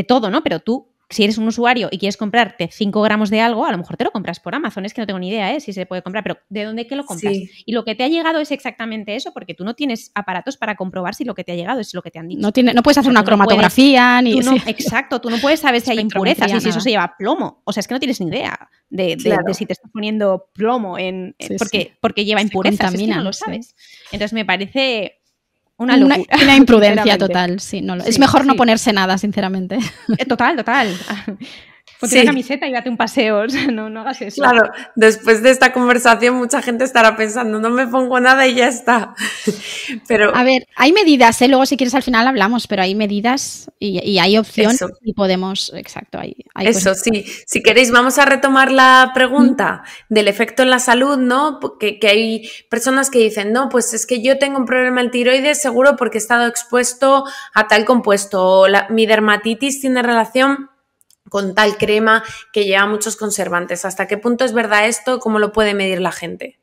todo, ¿no? Pero tú, si eres un usuario y quieres comprarte 5 gramos de algo, a lo mejor te lo compras por Amazon. Es que no tengo ni idea si se puede comprar, pero ¿de dónde que lo compras? Sí. Y lo que te ha llegado es exactamente eso, porque tú no tienes aparatos para comprobar si lo que te ha llegado es lo que te han dicho. No puedes hacer una cromatografía. Exacto, tú no puedes saber si hay impurezas y si eso se lleva plomo. O sea, es que no tienes ni idea de si te estás poniendo plomo porque lleva impurezas. Es que no lo sabes. Entonces me parece una locura. Una imprudencia total, sí. Es mejor no ponerse nada, sinceramente. Total. Ponte una camiseta y date un paseo, o sea, no hagas eso. Claro, después de esta conversación mucha gente estará pensando, no me pongo nada y ya está. Pero a ver, hay medidas, luego si quieres al final hablamos, pero hay medidas y hay opciones y podemos, exacto. Hay eso, cosas. Sí. Si queréis vamos a retomar la pregunta del efecto en la salud, ¿no? Que hay personas que dicen, no, pues es que yo tengo un problema en tiroides seguro porque he estado expuesto a tal compuesto, o mi dermatitis tiene relación con tal crema que lleva muchos conservantes. ¿Hasta qué punto es verdad esto? ¿Cómo lo puede medir la gente?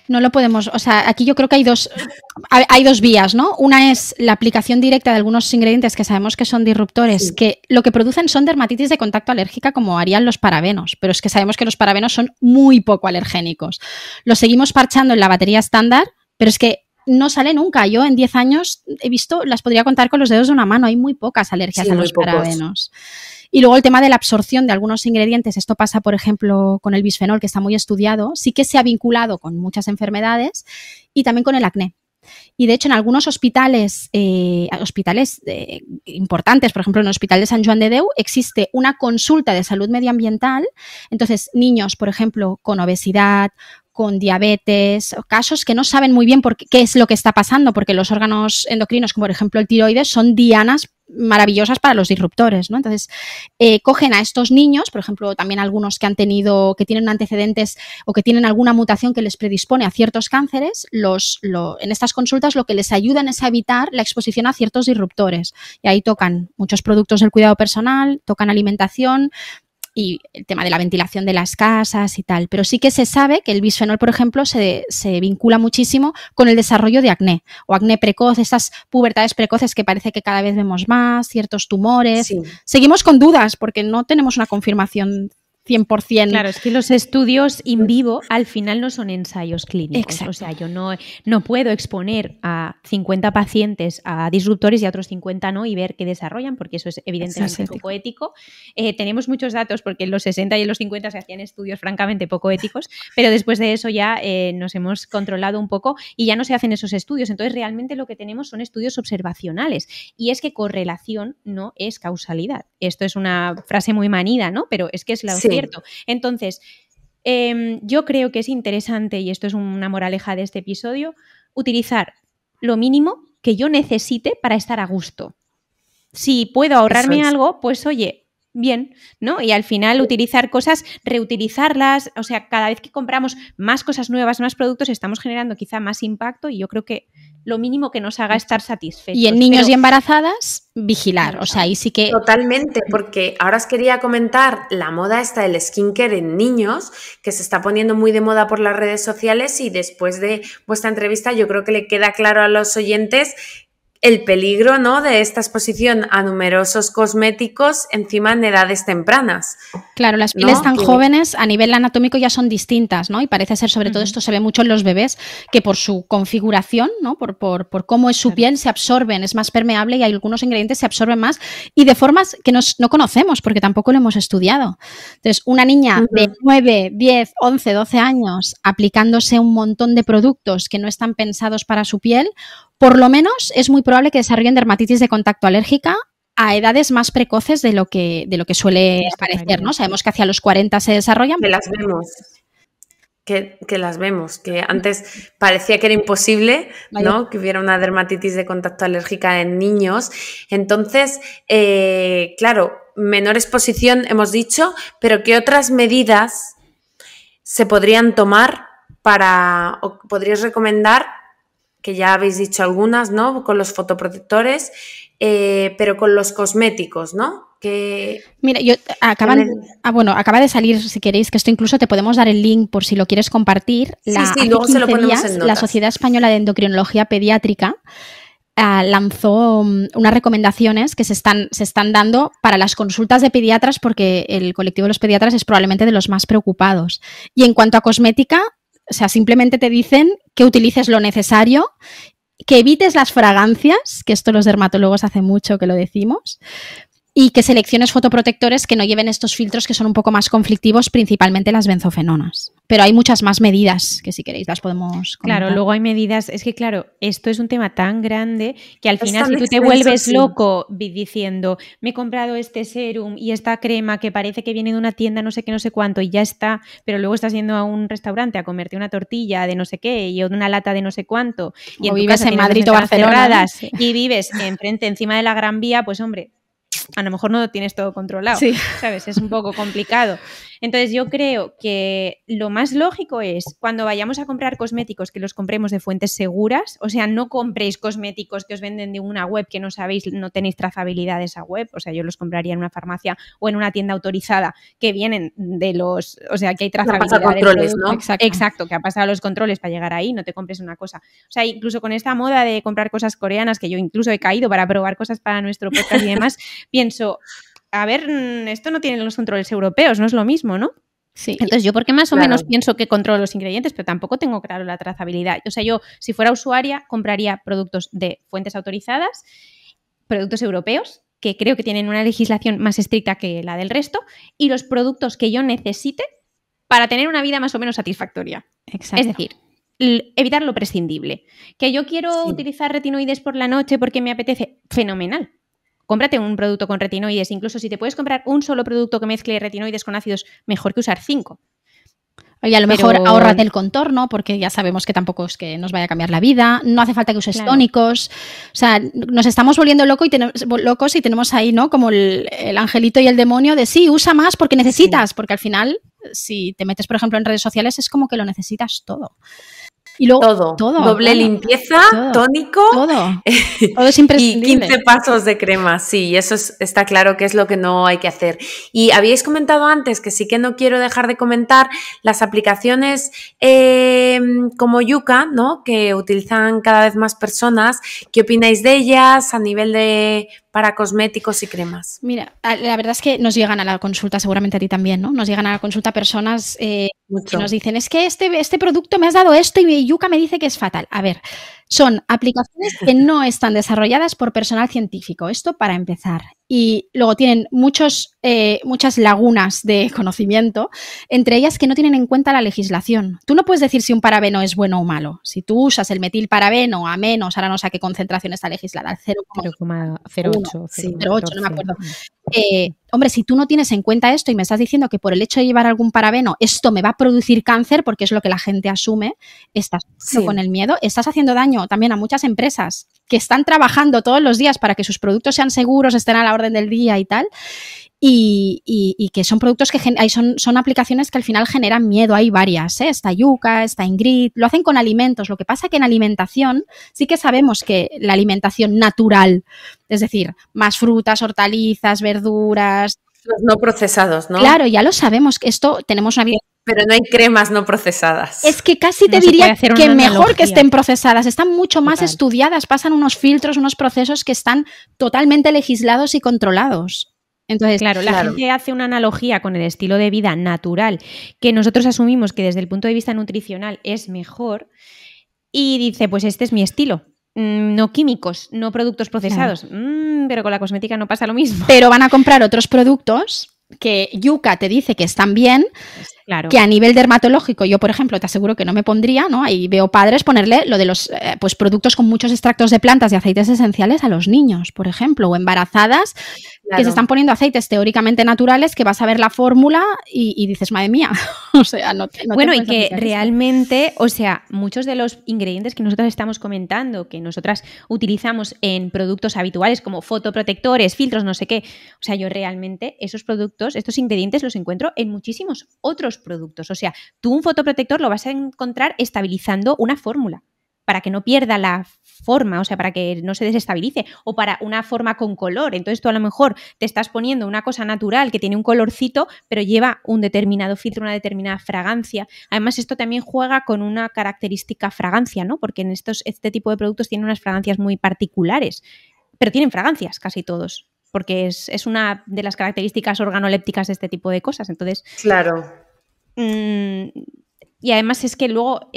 No lo podemos, o sea, aquí yo creo que hay dos vías, ¿no? Una es la aplicación directa de algunos ingredientes que sabemos que son disruptores, que lo que producen son dermatitis de contacto alérgica como harían los parabenos, pero es que sabemos que los parabenos son muy poco alergénicos. Los seguimos parchando en la batería estándar, pero es que no sale nunca. Yo en 10 años he visto, las podría contar con los dedos de una mano, hay muy pocas alergias a los parabenos. Y luego el tema de la absorción de algunos ingredientes, esto pasa, por ejemplo, con el bisfenol, que está muy estudiado, sí que se ha vinculado con muchas enfermedades y también con el acné. Y de hecho en algunos hospitales importantes, por ejemplo en el Hospital de Sant Joan de Déu, existe una consulta de salud medioambiental. Entonces niños, por ejemplo, con obesidad, con diabetes, casos que no saben muy bien qué es lo que está pasando, porque los órganos endocrinos, como por ejemplo el tiroides, son dianas maravillosas para los disruptores, ¿no? Entonces, cogen a estos niños, por ejemplo, también algunos que tienen antecedentes o que tienen alguna mutación que les predispone a ciertos cánceres, en estas consultas lo que les ayudan es a evitar la exposición a ciertos disruptores. Y ahí tocan muchos productos del cuidado personal, tocan alimentación y el tema de la ventilación de las casas y tal. Pero sí que se sabe que el bisfenol, por ejemplo, se vincula muchísimo con el desarrollo de acné o acné precoz, estas pubertades precoces que parece que cada vez vemos más, ciertos tumores. Sí. Seguimos con dudas porque no tenemos una confirmación 100%. Claro, es que los estudios in vivo al final no son ensayos clínicos. Exacto. O sea, yo no puedo exponer a 50 pacientes a disruptores y a otros 50 no y ver qué desarrollan, porque eso es evidentemente poco ético. Tenemos muchos datos porque en los 60 y en los 50 se hacían estudios francamente poco éticos, pero después de eso ya nos hemos controlado un poco y ya no se hacen esos estudios. Entonces, realmente lo que tenemos son estudios observacionales y es que correlación no es causalidad. Esto es una frase muy manida, ¿no? Pero es que es la cierto. Entonces, yo creo que es interesante, y esto es una moraleja de este episodio, utilizar lo mínimo que yo necesite para estar a gusto. Si puedo ahorrarme algo, pues oye, bien, ¿no? Y al final utilizar cosas, reutilizarlas, o sea, cada vez que compramos más cosas nuevas, más productos, estamos generando quizá más impacto y yo creo que lo mínimo que nos haga estar satisfechos. Y en niños y embarazadas, vigilar. O sea, ahí sí que... Totalmente, porque ahora os quería comentar la moda esta del skincare en niños, que se está poniendo muy de moda por las redes sociales y después de vuestra entrevista yo creo que le queda claro a los oyentes el peligro, ¿no?, de esta exposición a numerosos cosméticos encima en edades tempranas. Claro, las pieles tan jóvenes a nivel anatómico ya son distintas, ¿no? Y parece ser, sobre todo esto se ve mucho en los bebés, que por su configuración, ¿no?, por cómo es su piel, se absorben, es más permeable y algunos ingredientes se absorben más y de formas que no conocemos porque tampoco lo hemos estudiado. Entonces, una niña de 9, 10, 11, 12 años aplicándose un montón de productos que no están pensados para su piel, por lo menos es muy probable que desarrollen dermatitis de contacto alérgica a edades más precoces de lo que suele parecer, ¿no? Sabemos que hacia los 40 se desarrollan. Que las vemos. Que las vemos, que antes parecía que era imposible, ¿no?, que hubiera una dermatitis de contacto alérgica en niños. Entonces, claro, menor exposición hemos dicho, pero ¿qué otras medidas se podrían tomar o podrías recomendar? Que ya habéis dicho algunas, ¿no?, con los fotoprotectores, pero con los cosméticos, ¿no? Mira, acaba de salir, si queréis, que esto incluso te podemos dar el link por si lo quieres compartir. Luego se lo ponemos en notas. La Sociedad Española de Endocrinología Pediátrica lanzó unas recomendaciones que se están dando para las consultas de pediatras porque el colectivo de los pediatras es probablemente de los más preocupados. Y en cuanto a cosmética, o sea, simplemente te dicen que utilices lo necesario, que evites las fragancias, que esto los dermatólogos hace mucho que lo decimos, y que selecciones fotoprotectores que no lleven estos filtros que son un poco más conflictivos, principalmente las benzofenonas. Pero hay muchas más medidas que si queréis las podemos comentar. Claro, luego hay medidas, es que claro, esto es un tema tan grande que al final si tú te vuelves loco diciendo me he comprado este serum y esta crema que parece que viene de una tienda no sé qué, no sé cuánto y ya está, pero luego estás yendo a un restaurante a comerte una tortilla de no sé qué y una lata de no sé cuánto y o vives en Madrid o Barcelona y vives enfrente, encima de la Gran Vía, pues hombre, a lo mejor no lo tienes todo controlado, ¿sabes? Es un poco complicado. Entonces yo creo que lo más lógico es cuando vayamos a comprar cosméticos que los compremos de fuentes seguras, o sea, no compréis cosméticos que os venden de una web que no sabéis, no tenéis trazabilidad de esa web, o sea, yo los compraría en una farmacia o en una tienda autorizada que vienen de los, o sea, que hay trazabilidad de controles, ¿no? Exacto, que ha pasado los controles para llegar ahí, no te compres una cosa. O sea, incluso con esta moda de comprar cosas coreanas, que yo incluso he caído para probar cosas para nuestro podcast y demás, pienso, a ver, esto no tiene los controles europeos, no es lo mismo, ¿no? Sí. Entonces yo porque más o menos pienso que controlo los ingredientes, pero tampoco tengo claro la trazabilidad. O sea, yo si fuera usuaria compraría productos de fuentes autorizadas, productos europeos, que creo que tienen una legislación más estricta que la del resto, y los productos que yo necesite para tener una vida más o menos satisfactoria. Exacto. Es decir, evitar lo prescindible. Que yo quiero utilizar retinoides por la noche porque me apetece, fenomenal. Cómprate un producto con retinoides. Incluso si te puedes comprar un solo producto que mezcle retinoides con ácidos, mejor que usar 5. Oye, a lo mejor ahórrate el contorno, porque ya sabemos que tampoco es que nos vaya a cambiar la vida. No hace falta que uses tónicos. O sea, nos estamos volviendo locos y tenemos ahí, ¿no? Como el angelito y el demonio de sí, usa más porque necesitas. Porque al final, si te metes, por ejemplo, en redes sociales, es como que lo necesitas todo. Y luego, todo. Doble limpieza, tónico. Todo es imprescindible. Y 15 pasos de crema, sí, eso está claro que es lo que no hay que hacer. Y habíais comentado antes, que sí que no quiero dejar de comentar, las aplicaciones como Yuka, ¿no? Que utilizan cada vez más personas. ¿Qué opináis de ellas a nivel de para cosméticos y cremas? Mira, la verdad es que nos llegan a la consulta, seguramente a ti también, ¿no? Nos llegan a la consulta personas que nos dicen, es que este producto me has dado esto y Yuka me dice que es fatal. A ver, son aplicaciones que no están desarrolladas por personal científico, esto para empezar. Y luego tienen muchas lagunas de conocimiento, entre ellas que no tienen en cuenta la legislación. Tú no puedes decir si un parabeno es bueno o malo. Si tú usas el metilparabeno a menos, ahora no sé a qué concentración está legislada, al 0,08, 0,8, no me acuerdo. Hombre, si tú no tienes en cuenta esto y me estás diciendo que por el hecho de llevar algún parabeno esto me va a producir cáncer, porque es lo que la gente asume, estás con el miedo, estás haciendo daño también a muchas empresas que están trabajando todos los días para que sus productos sean seguros, estén a la orden del día y tal. Y que son productos que son aplicaciones que al final generan miedo. Hay varias, ¿eh? Está Yuka, está Ingrid, lo hacen con alimentos. Lo que pasa que en alimentación sí que sabemos que la alimentación natural, es decir, más frutas, hortalizas, verduras... Los no procesados, ¿no? Claro, ya lo sabemos, que esto tenemos una... Pero no hay cremas no procesadas. Es que casi te diría que mejor que estén procesadas, están mucho más estudiadas, pasan unos filtros, unos procesos que están totalmente legislados y controlados. Entonces, claro, la gente hace una analogía con el estilo de vida natural que nosotros asumimos que desde el punto de vista nutricional es mejor y dice, pues este es mi estilo. No químicos, no productos procesados. Pero con la cosmética no pasa lo mismo. Pero van a comprar otros productos que Yuka te dice que están bien, que a nivel dermatológico yo, por ejemplo, te aseguro que no me pondría, ¿no? Ahí veo padres ponerle lo de los pues productos con muchos extractos de plantas y aceites esenciales a los niños, por ejemplo, o embarazadas que se están poniendo aceites teóricamente naturales que vas a ver la fórmula y dices, madre mía, o sea, no bueno, y que realmente, o sea, muchos de los ingredientes que nosotras estamos comentando, que nosotras utilizamos en productos habituales como fotoprotectores, filtros, no sé qué, o sea, yo realmente esos productos, estos ingredientes los encuentro en muchísimos otros productos. O sea, tú un fotoprotector lo vas a encontrar estabilizando una fórmula para que no pierda la forma, o sea, para que no se desestabilice, o para una forma con color. Entonces tú a lo mejor te estás poniendo una cosa natural que tiene un colorcito, pero lleva un determinado filtro, una determinada fragancia. Además, esto también juega con una característica fragancia, ¿no? Porque en este tipo de productos tienen unas fragancias muy particulares, pero tienen fragancias casi todos, porque es una de las características organolépticas de este tipo de cosas. Entonces, claro. Y además es que luego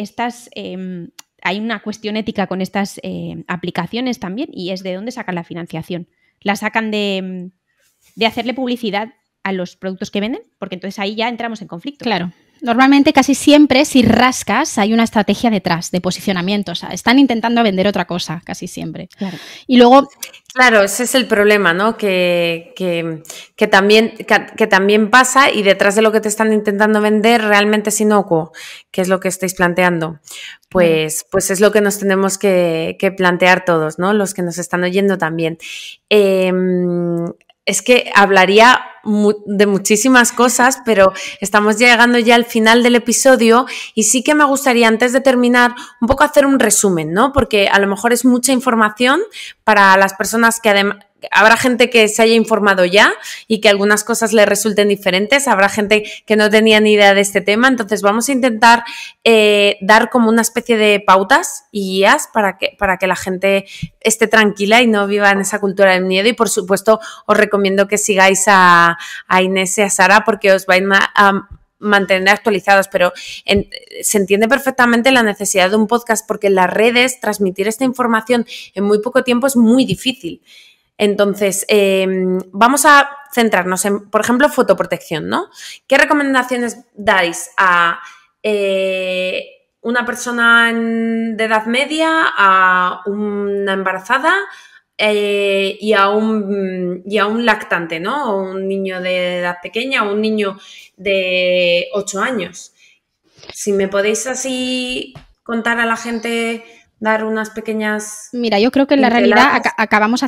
hay una cuestión ética con estas aplicaciones también, y es de dónde sacan la financiación. La sacan de hacerle publicidad a los productos que venden, porque entonces ahí ya entramos en conflicto. Claro. Normalmente, casi siempre, si rascas, hay una estrategia detrás de posicionamiento. O sea, están intentando vender otra cosa, casi siempre. Claro. Y luego... Claro, ese es el problema, ¿no? Que también pasa, y detrás de lo que te están intentando vender realmente es inocuo, que es lo que estáis planteando. Pues es lo que nos tenemos que plantear todos, ¿no? Los que nos están oyendo también. Es que hablaría de muchísimas cosas, pero estamos llegando ya al final del episodio y sí que me gustaría, antes de terminar, un poco hacer un resumen, ¿no? Porque a lo mejor es mucha información para las personas que además... Habrá gente que se haya informado ya y que algunas cosas le resulten diferentes, habrá gente que no tenía ni idea de este tema, entonces vamos a intentar dar como una especie de pautas y guías para que la gente esté tranquila y no viva en esa cultura del miedo. Y por supuesto os recomiendo que sigáis a Inés y a Sara, porque os vais a mantener actualizados, pero se entiende perfectamente la necesidad de un podcast, porque en las redes transmitir esta información en muy poco tiempo es muy difícil. Entonces, vamos a centrarnos en, por ejemplo, fotoprotección, ¿no? ¿Qué recomendaciones dais a una persona de edad media, a una embarazada y a un lactante, ¿no? O un niño de edad pequeña o un niño de 8 años. Si me podéis así contar a la gente, dar unas pequeñas... Mira, yo creo que en la realidad acabamos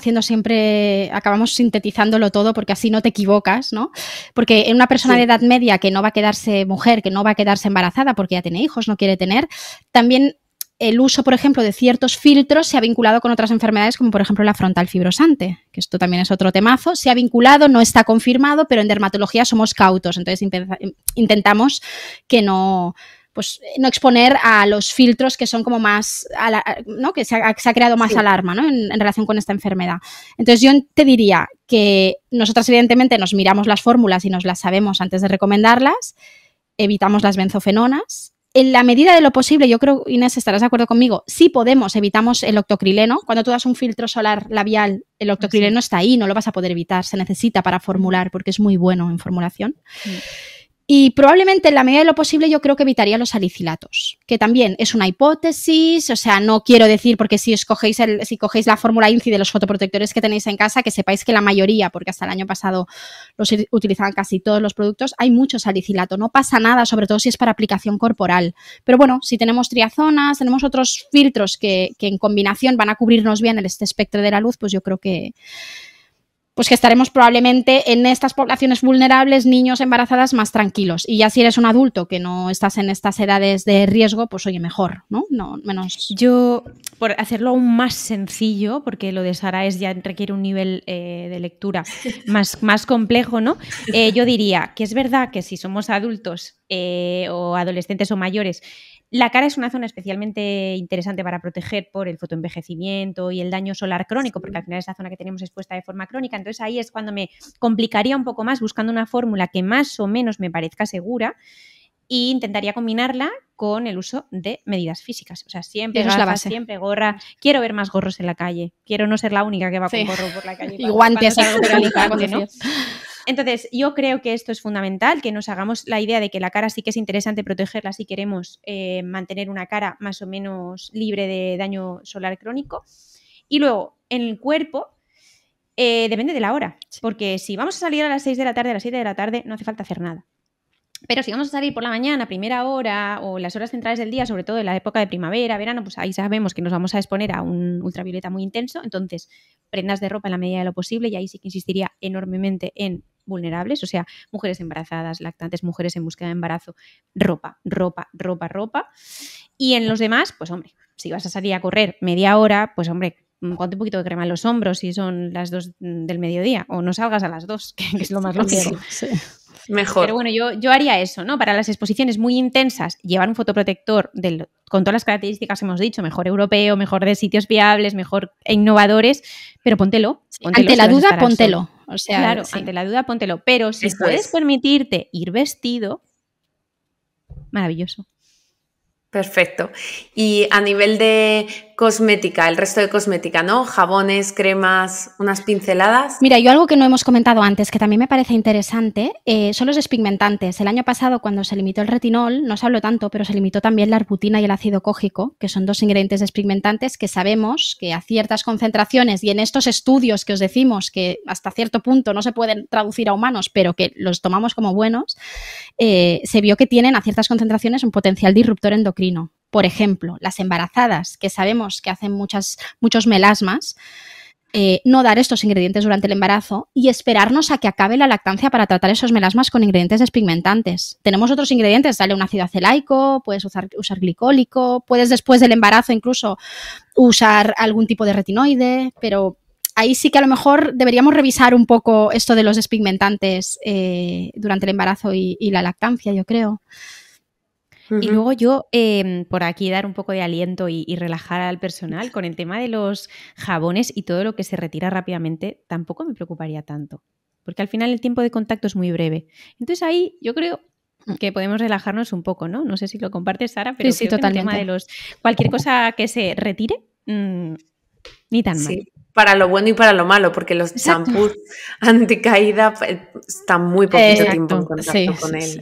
sintetizándolo todo porque así no te equivocas, ¿no? Porque en una persona de edad media que no va a quedarse mujer, que no va a quedarse embarazada porque ya tiene hijos, no quiere tener, también el uso, por ejemplo, de ciertos filtros se ha vinculado con otras enfermedades como, por ejemplo, la frontal fibrosante, que esto también es otro temazo. Se ha vinculado, no está confirmado, pero en dermatología somos cautos, entonces intentamos que no exponer a los filtros que son como más, ¿no? Que se ha creado más alarma, ¿no? en relación con esta enfermedad. Entonces yo te diría que nosotras evidentemente nos miramos las fórmulas y nos las sabemos antes de recomendarlas, evitamos las benzofenonas. En la medida de lo posible, yo creo, Inés, estarás de acuerdo conmigo, si podemos, evitamos el octocrileno. Cuando tú das un filtro solar labial, el octocrileno está ahí, no lo vas a poder evitar, se necesita para formular porque es muy bueno en formulación. Y probablemente en la medida de lo posible yo creo que evitaría los salicilatos, que también es una hipótesis, o sea, no quiero decir, porque si cogéis la fórmula INCI de los fotoprotectores que tenéis en casa, que sepáis que la mayoría, porque hasta el año pasado los utilizaban casi todos los productos, hay mucho salicilato, no pasa nada, sobre todo si es para aplicación corporal. Pero bueno, si tenemos triazonas, tenemos otros filtros que en combinación van a cubrirnos bien este espectro de la luz, pues yo creo que estaremos probablemente en estas poblaciones vulnerables, niños, embarazadas, más tranquilos. Y ya si eres un adulto que no estás en estas edades de riesgo, pues oye, mejor, ¿no? Menos. Yo, por hacerlo aún más sencillo, porque lo de Sara ya requiere un nivel de lectura más complejo, ¿no? Yo diría que es verdad que si somos adultos o adolescentes o mayores, la cara es una zona especialmente interesante para proteger por el fotoenvejecimiento y el daño solar crónico, porque al final es la zona que tenemos expuesta de forma crónica. Entonces ahí es cuando me complicaría un poco más buscando una fórmula que más o menos me parezca segura e intentaría combinarla con el uso de medidas físicas. O sea, siempre gafas, siempre gorra. Quiero ver más gorros en la calle. Quiero no ser la única que va con gorro por la calle. Y guantes. ¿No? Entonces, yo creo que esto es fundamental, que nos hagamos la idea de que la cara sí que es interesante protegerla si queremos mantener una cara más o menos libre de daño solar crónico. Y luego, en el cuerpo, depende de la hora, porque si vamos a salir a las 6 de la tarde, a las 7 de la tarde, no hace falta hacer nada. Pero si vamos a salir por la mañana, primera hora, o las horas centrales del día, sobre todo en la época de primavera, verano, pues ahí sabemos que nos vamos a exponer a un ultravioleta muy intenso. Entonces, prendas de ropa en la medida de lo posible, y ahí sí que insistiría enormemente en vulnerables, o sea, mujeres embarazadas, lactantes, mujeres en búsqueda de embarazo, ropa. Y en los demás, pues hombre, si vas a salir a correr media hora, pues hombre, ponte un poquito de crema en los hombros si son las 2 del mediodía, o no salgas a las 2, que es lo más lógico. Sí. Mejor. Pero bueno, yo haría eso, ¿no? Para las exposiciones muy intensas, llevar un fotoprotector con todas las características que hemos dicho, mejor europeo, mejor de sitios viables, mejor innovadores, pero póntelo. Ante la duda, póntelo. O sea, claro, ante la duda, póntelo. Pero si puedes permitirte ir vestido, maravilloso. Perfecto. Y a nivel de cosmética, el resto de cosmética, ¿no? Jabones, cremas, unas pinceladas. Mira, yo algo que no hemos comentado antes, que también me parece interesante, son los despigmentantes. El año pasado, cuando se limitó el retinol, no se habló tanto, pero se limitó también la arbutina y el ácido cógico, que son 2 ingredientes despigmentantes que sabemos que a ciertas concentraciones y en estos estudios que os decimos que hasta cierto punto no se pueden traducir a humanos, pero que los tomamos como buenos, se vio que tienen a ciertas concentraciones un potencial disruptor endocrino. Por ejemplo, las embarazadas, que sabemos que hacen muchos melasmas, no dar estos ingredientes durante el embarazo y esperarnos a que acabe la lactancia para tratar esos melasmas con ingredientes despigmentantes. Tenemos otros ingredientes, dale un ácido acelaico, puedes usar glicólico, puedes después del embarazo incluso usar algún tipo de retinoide, pero ahí sí que a lo mejor deberíamos revisar un poco esto de los despigmentantes durante el embarazo y la lactancia, yo creo. Y luego yo, por aquí dar un poco de aliento y relajar al personal con el tema de los jabones y todo lo que se retira rápidamente, tampoco me preocuparía tanto, porque al final el tiempo de contacto es muy breve. Entonces ahí yo creo que podemos relajarnos un poco, ¿no? No sé si lo compartes, Sara, pero sí, totalmente. El tema de cualquier cosa que se retire, ni tan mal. Para lo bueno y para lo malo, porque los champús anticaída están muy poquito tiempo en contacto con él.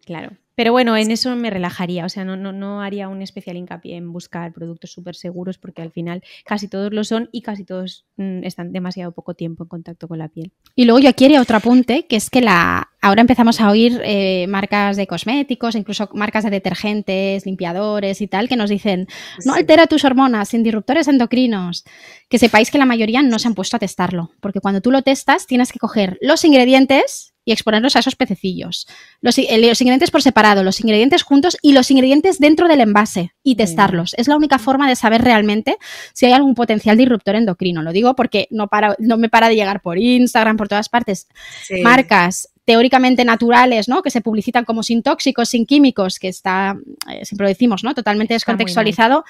Claro. Pero bueno, en eso me relajaría, o sea, no haría un especial hincapié en buscar productos súper seguros porque al final casi todos lo son y casi todos están demasiado poco tiempo en contacto con la piel. Y luego yo aquí haría otro apunte, que es que ahora empezamos a oír marcas de cosméticos, incluso marcas de detergentes, limpiadores y tal, que nos dicen, no altera tus hormonas sin disruptores endocrinos. Que sepáis que la mayoría no se han puesto a testarlo, porque cuando tú lo testas tienes que coger los ingredientes y exponerlos a esos pececillos. Los ingredientes por separado, los ingredientes juntos y los ingredientes dentro del envase y testarlos. Es la única forma de saber realmente si hay algún potencial disruptor endocrino. Lo digo porque no me para de llegar por Instagram, por todas partes, marcas teóricamente naturales, ¿no? Que se publicitan como sin tóxicos, sin químicos, que está, siempre lo decimos, ¿no? Totalmente descontextualizado.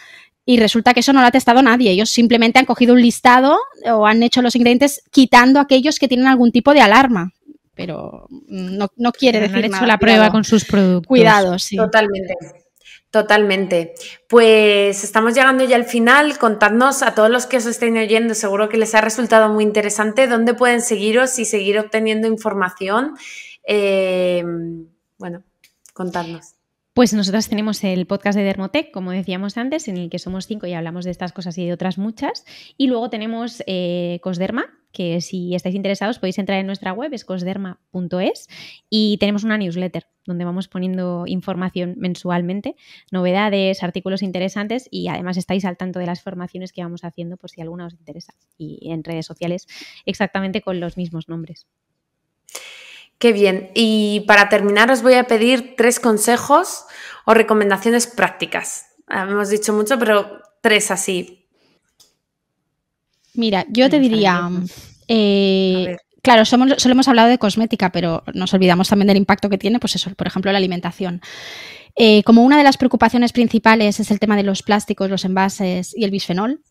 Y resulta que eso no lo ha testado nadie. Ellos simplemente han cogido un listado o han hecho los ingredientes quitando aquellos que tienen algún tipo de alarma. Pero no quiere decir nada. Han hecho la prueba con sus productos. Cuidado, sí. Totalmente. Pues estamos llegando ya al final. Contadnos a todos los que os estén oyendo, seguro que les ha resultado muy interesante, dónde pueden seguiros y seguir obteniendo información. Bueno, contadnos. Pues nosotras tenemos el podcast de Dermotec, como decíamos antes, en el que somos 5 y hablamos de estas cosas y de otras muchas. Y luego tenemos Cosderma, que si estáis interesados podéis entrar en nuestra web, es cosderma.es, y tenemos una newsletter donde vamos poniendo información mensualmente, novedades, artículos interesantes, y además estáis al tanto de las formaciones que vamos haciendo por si alguna os interesa. Y en redes sociales exactamente con los mismos nombres. Qué bien. Y para terminar os voy a pedir 3 consejos o recomendaciones prácticas. Hemos dicho mucho, pero 3 así. Mira, yo te diría, claro, solo hemos hablado de cosmética, pero nos olvidamos también del impacto que tiene, pues eso, por ejemplo, la alimentación. Como una de las preocupaciones principales es el tema de los plásticos, los envases y el bisfenol,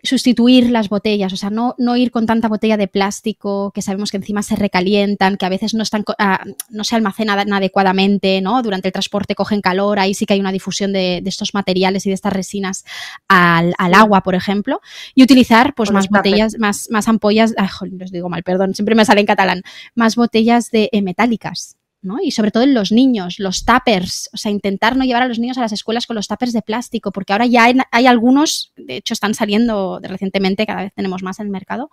sustituir las botellas, o sea, no ir con tanta botella de plástico que sabemos que encima se recalientan, que a veces no se almacenan adecuadamente, ¿no? Durante el transporte cogen calor, ahí sí que hay una difusión de estos materiales y de estas resinas al agua, por ejemplo, y utilizar pues más botellas, más ampollas, los digo mal, perdón, siempre me sale en catalán, más botellas metálicas, ¿no? Y sobre todo en los niños, los tuppers, o sea, intentar no llevar a los niños a las escuelas con los tuppers de plástico, porque ahora ya hay algunos, de hecho están saliendo recientemente, cada vez tenemos más en el mercado,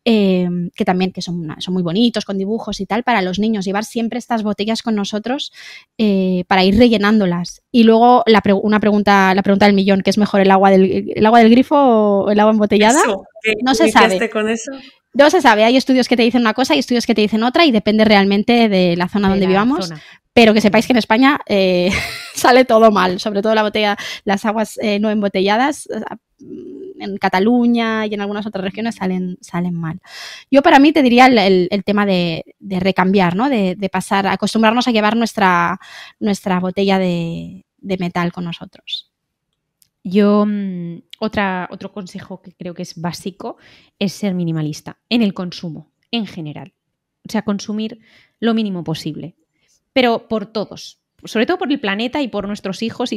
que también que son muy bonitos, con dibujos y tal, para los niños, llevar siempre estas botellas con nosotros para ir rellenándolas. Y luego la pregunta del millón, ¿qué es mejor, el agua del grifo o el agua embotellada? No se sabe. Con eso? No se sabe, hay estudios que te dicen una cosa y estudios que te dicen otra y depende realmente de la zona donde vivamos, pero que sepáis que en España sale todo mal, sobre todo las aguas no embotelladas, en Cataluña y en algunas otras regiones salen mal. Yo para mí te diría el tema de recambiar, ¿no? De pasar, acostumbrarnos a llevar nuestra botella de metal con nosotros. Yo, otro consejo que creo que es básico es ser minimalista en el consumo, en general. O sea, consumir lo mínimo posible, pero por todos, sobre todo por el planeta y por nuestros hijos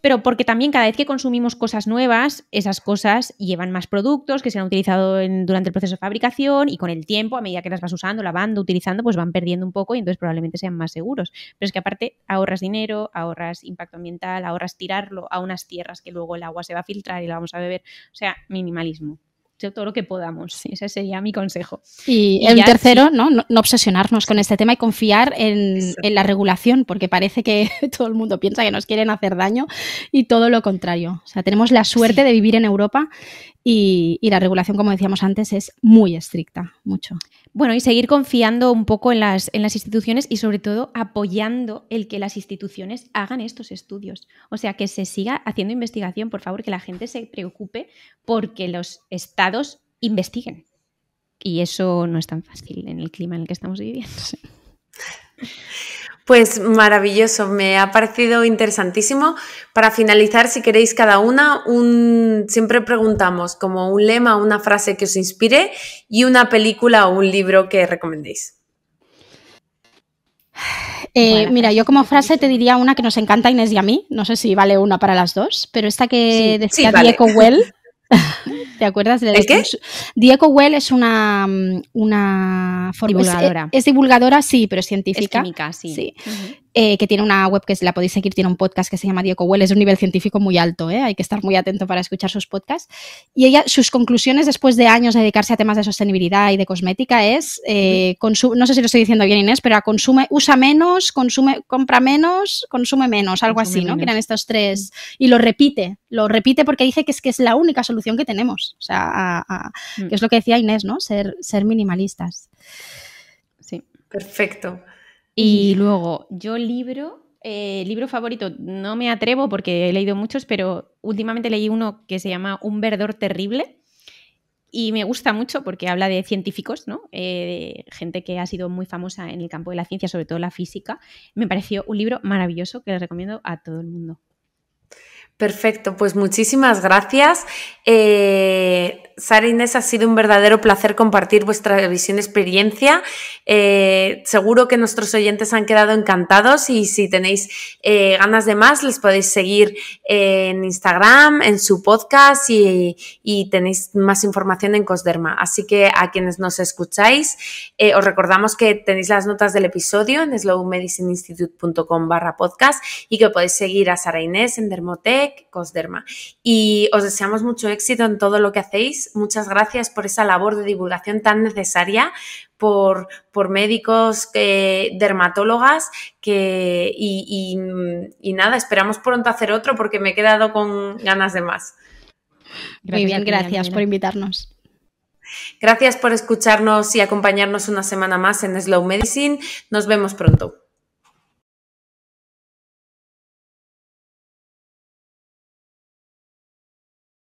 pero porque también cada vez que consumimos cosas nuevas, esas cosas llevan más productos que se han utilizado durante el proceso de fabricación y con el tiempo, a medida que las vas usando, lavando, utilizando, pues van perdiendo un poco y entonces probablemente sean más seguros. Pero es que aparte ahorras dinero, ahorras impacto ambiental, ahorras tirarlo a unas tierras que luego el agua se va a filtrar y la vamos a beber. O sea, minimalismo. Todo lo que podamos. Ese sería mi consejo. Y el tercero, ¿no? No obsesionarnos con este tema y confiar en la regulación, porque parece que todo el mundo piensa que nos quieren hacer daño y todo lo contrario. O sea, tenemos la suerte de vivir en Europa y la regulación, como decíamos antes, es muy estricta, mucho. Bueno, y seguir confiando un poco en las instituciones y sobre todo apoyando el que las instituciones hagan estos estudios. O sea, que se siga haciendo investigación, por favor, que la gente se preocupe porque los estados investiguen. Y eso no es tan fácil en el clima en el que estamos viviendo. Pues maravilloso, me ha parecido interesantísimo. Para finalizar, si queréis cada una, siempre preguntamos como un lema, una frase que os inspire y una película o un libro que recomendéis. Mira, yo como frase te diría una que nos encanta a Inés y a mí, no sé si vale una para las dos, pero esta que decía Diego Well, ¿Te acuerdas de ¿El qué? Dieco Well es una divulgadora. Es divulgadora, sí, pero es científica. Es química, sí. Sí. Que tiene una web que la podéis seguir, tiene un podcast que se llama Dieco Well, es de un nivel científico muy alto, hay que estar muy atento para escuchar sus podcasts. Y ella, sus conclusiones después de años de dedicarse a temas de sostenibilidad y de cosmética es, no sé si lo estoy diciendo bien, Inés, pero usa menos, compra menos, consume menos, algo así, ¿no? Que eran estos tres. Y lo repite porque dice que es la única solución que tenemos. O sea, que es lo que decía Inés, ¿no? Ser minimalistas. Sí. Perfecto. Y luego, yo libro favorito, no me atrevo porque he leído muchos, pero últimamente leí uno que se llama Un verdor terrible y me gusta mucho porque habla de científicos, ¿no? De gente que ha sido muy famosa en el campo de la ciencia, sobre todo la física. Me pareció un libro maravilloso que les recomiendo a todo el mundo. Perfecto, pues muchísimas gracias. Sara, Inés, ha sido un verdadero placer compartir vuestra visión y experiencia. Seguro que nuestros oyentes han quedado encantados y si tenéis ganas de más, les podéis seguir en Instagram, en su podcast y tenéis más información en Cosderma. Así que a quienes nos escucháis, os recordamos que tenéis las notas del episodio en slowmedicineinstitute.com/podcast y que podéis seguir a Sara Inés en Dermotec, Cosderma. Y os deseamos mucho éxito en todo lo que hacéis. Muchas gracias por esa labor de divulgación tan necesaria por médicos, dermatólogas y nada, esperamos pronto hacer otro porque me he quedado con ganas de más. Muy bien, gracias por invitarnos. Gracias por escucharnos y acompañarnos una semana más en Slow Medicine. Nos vemos pronto.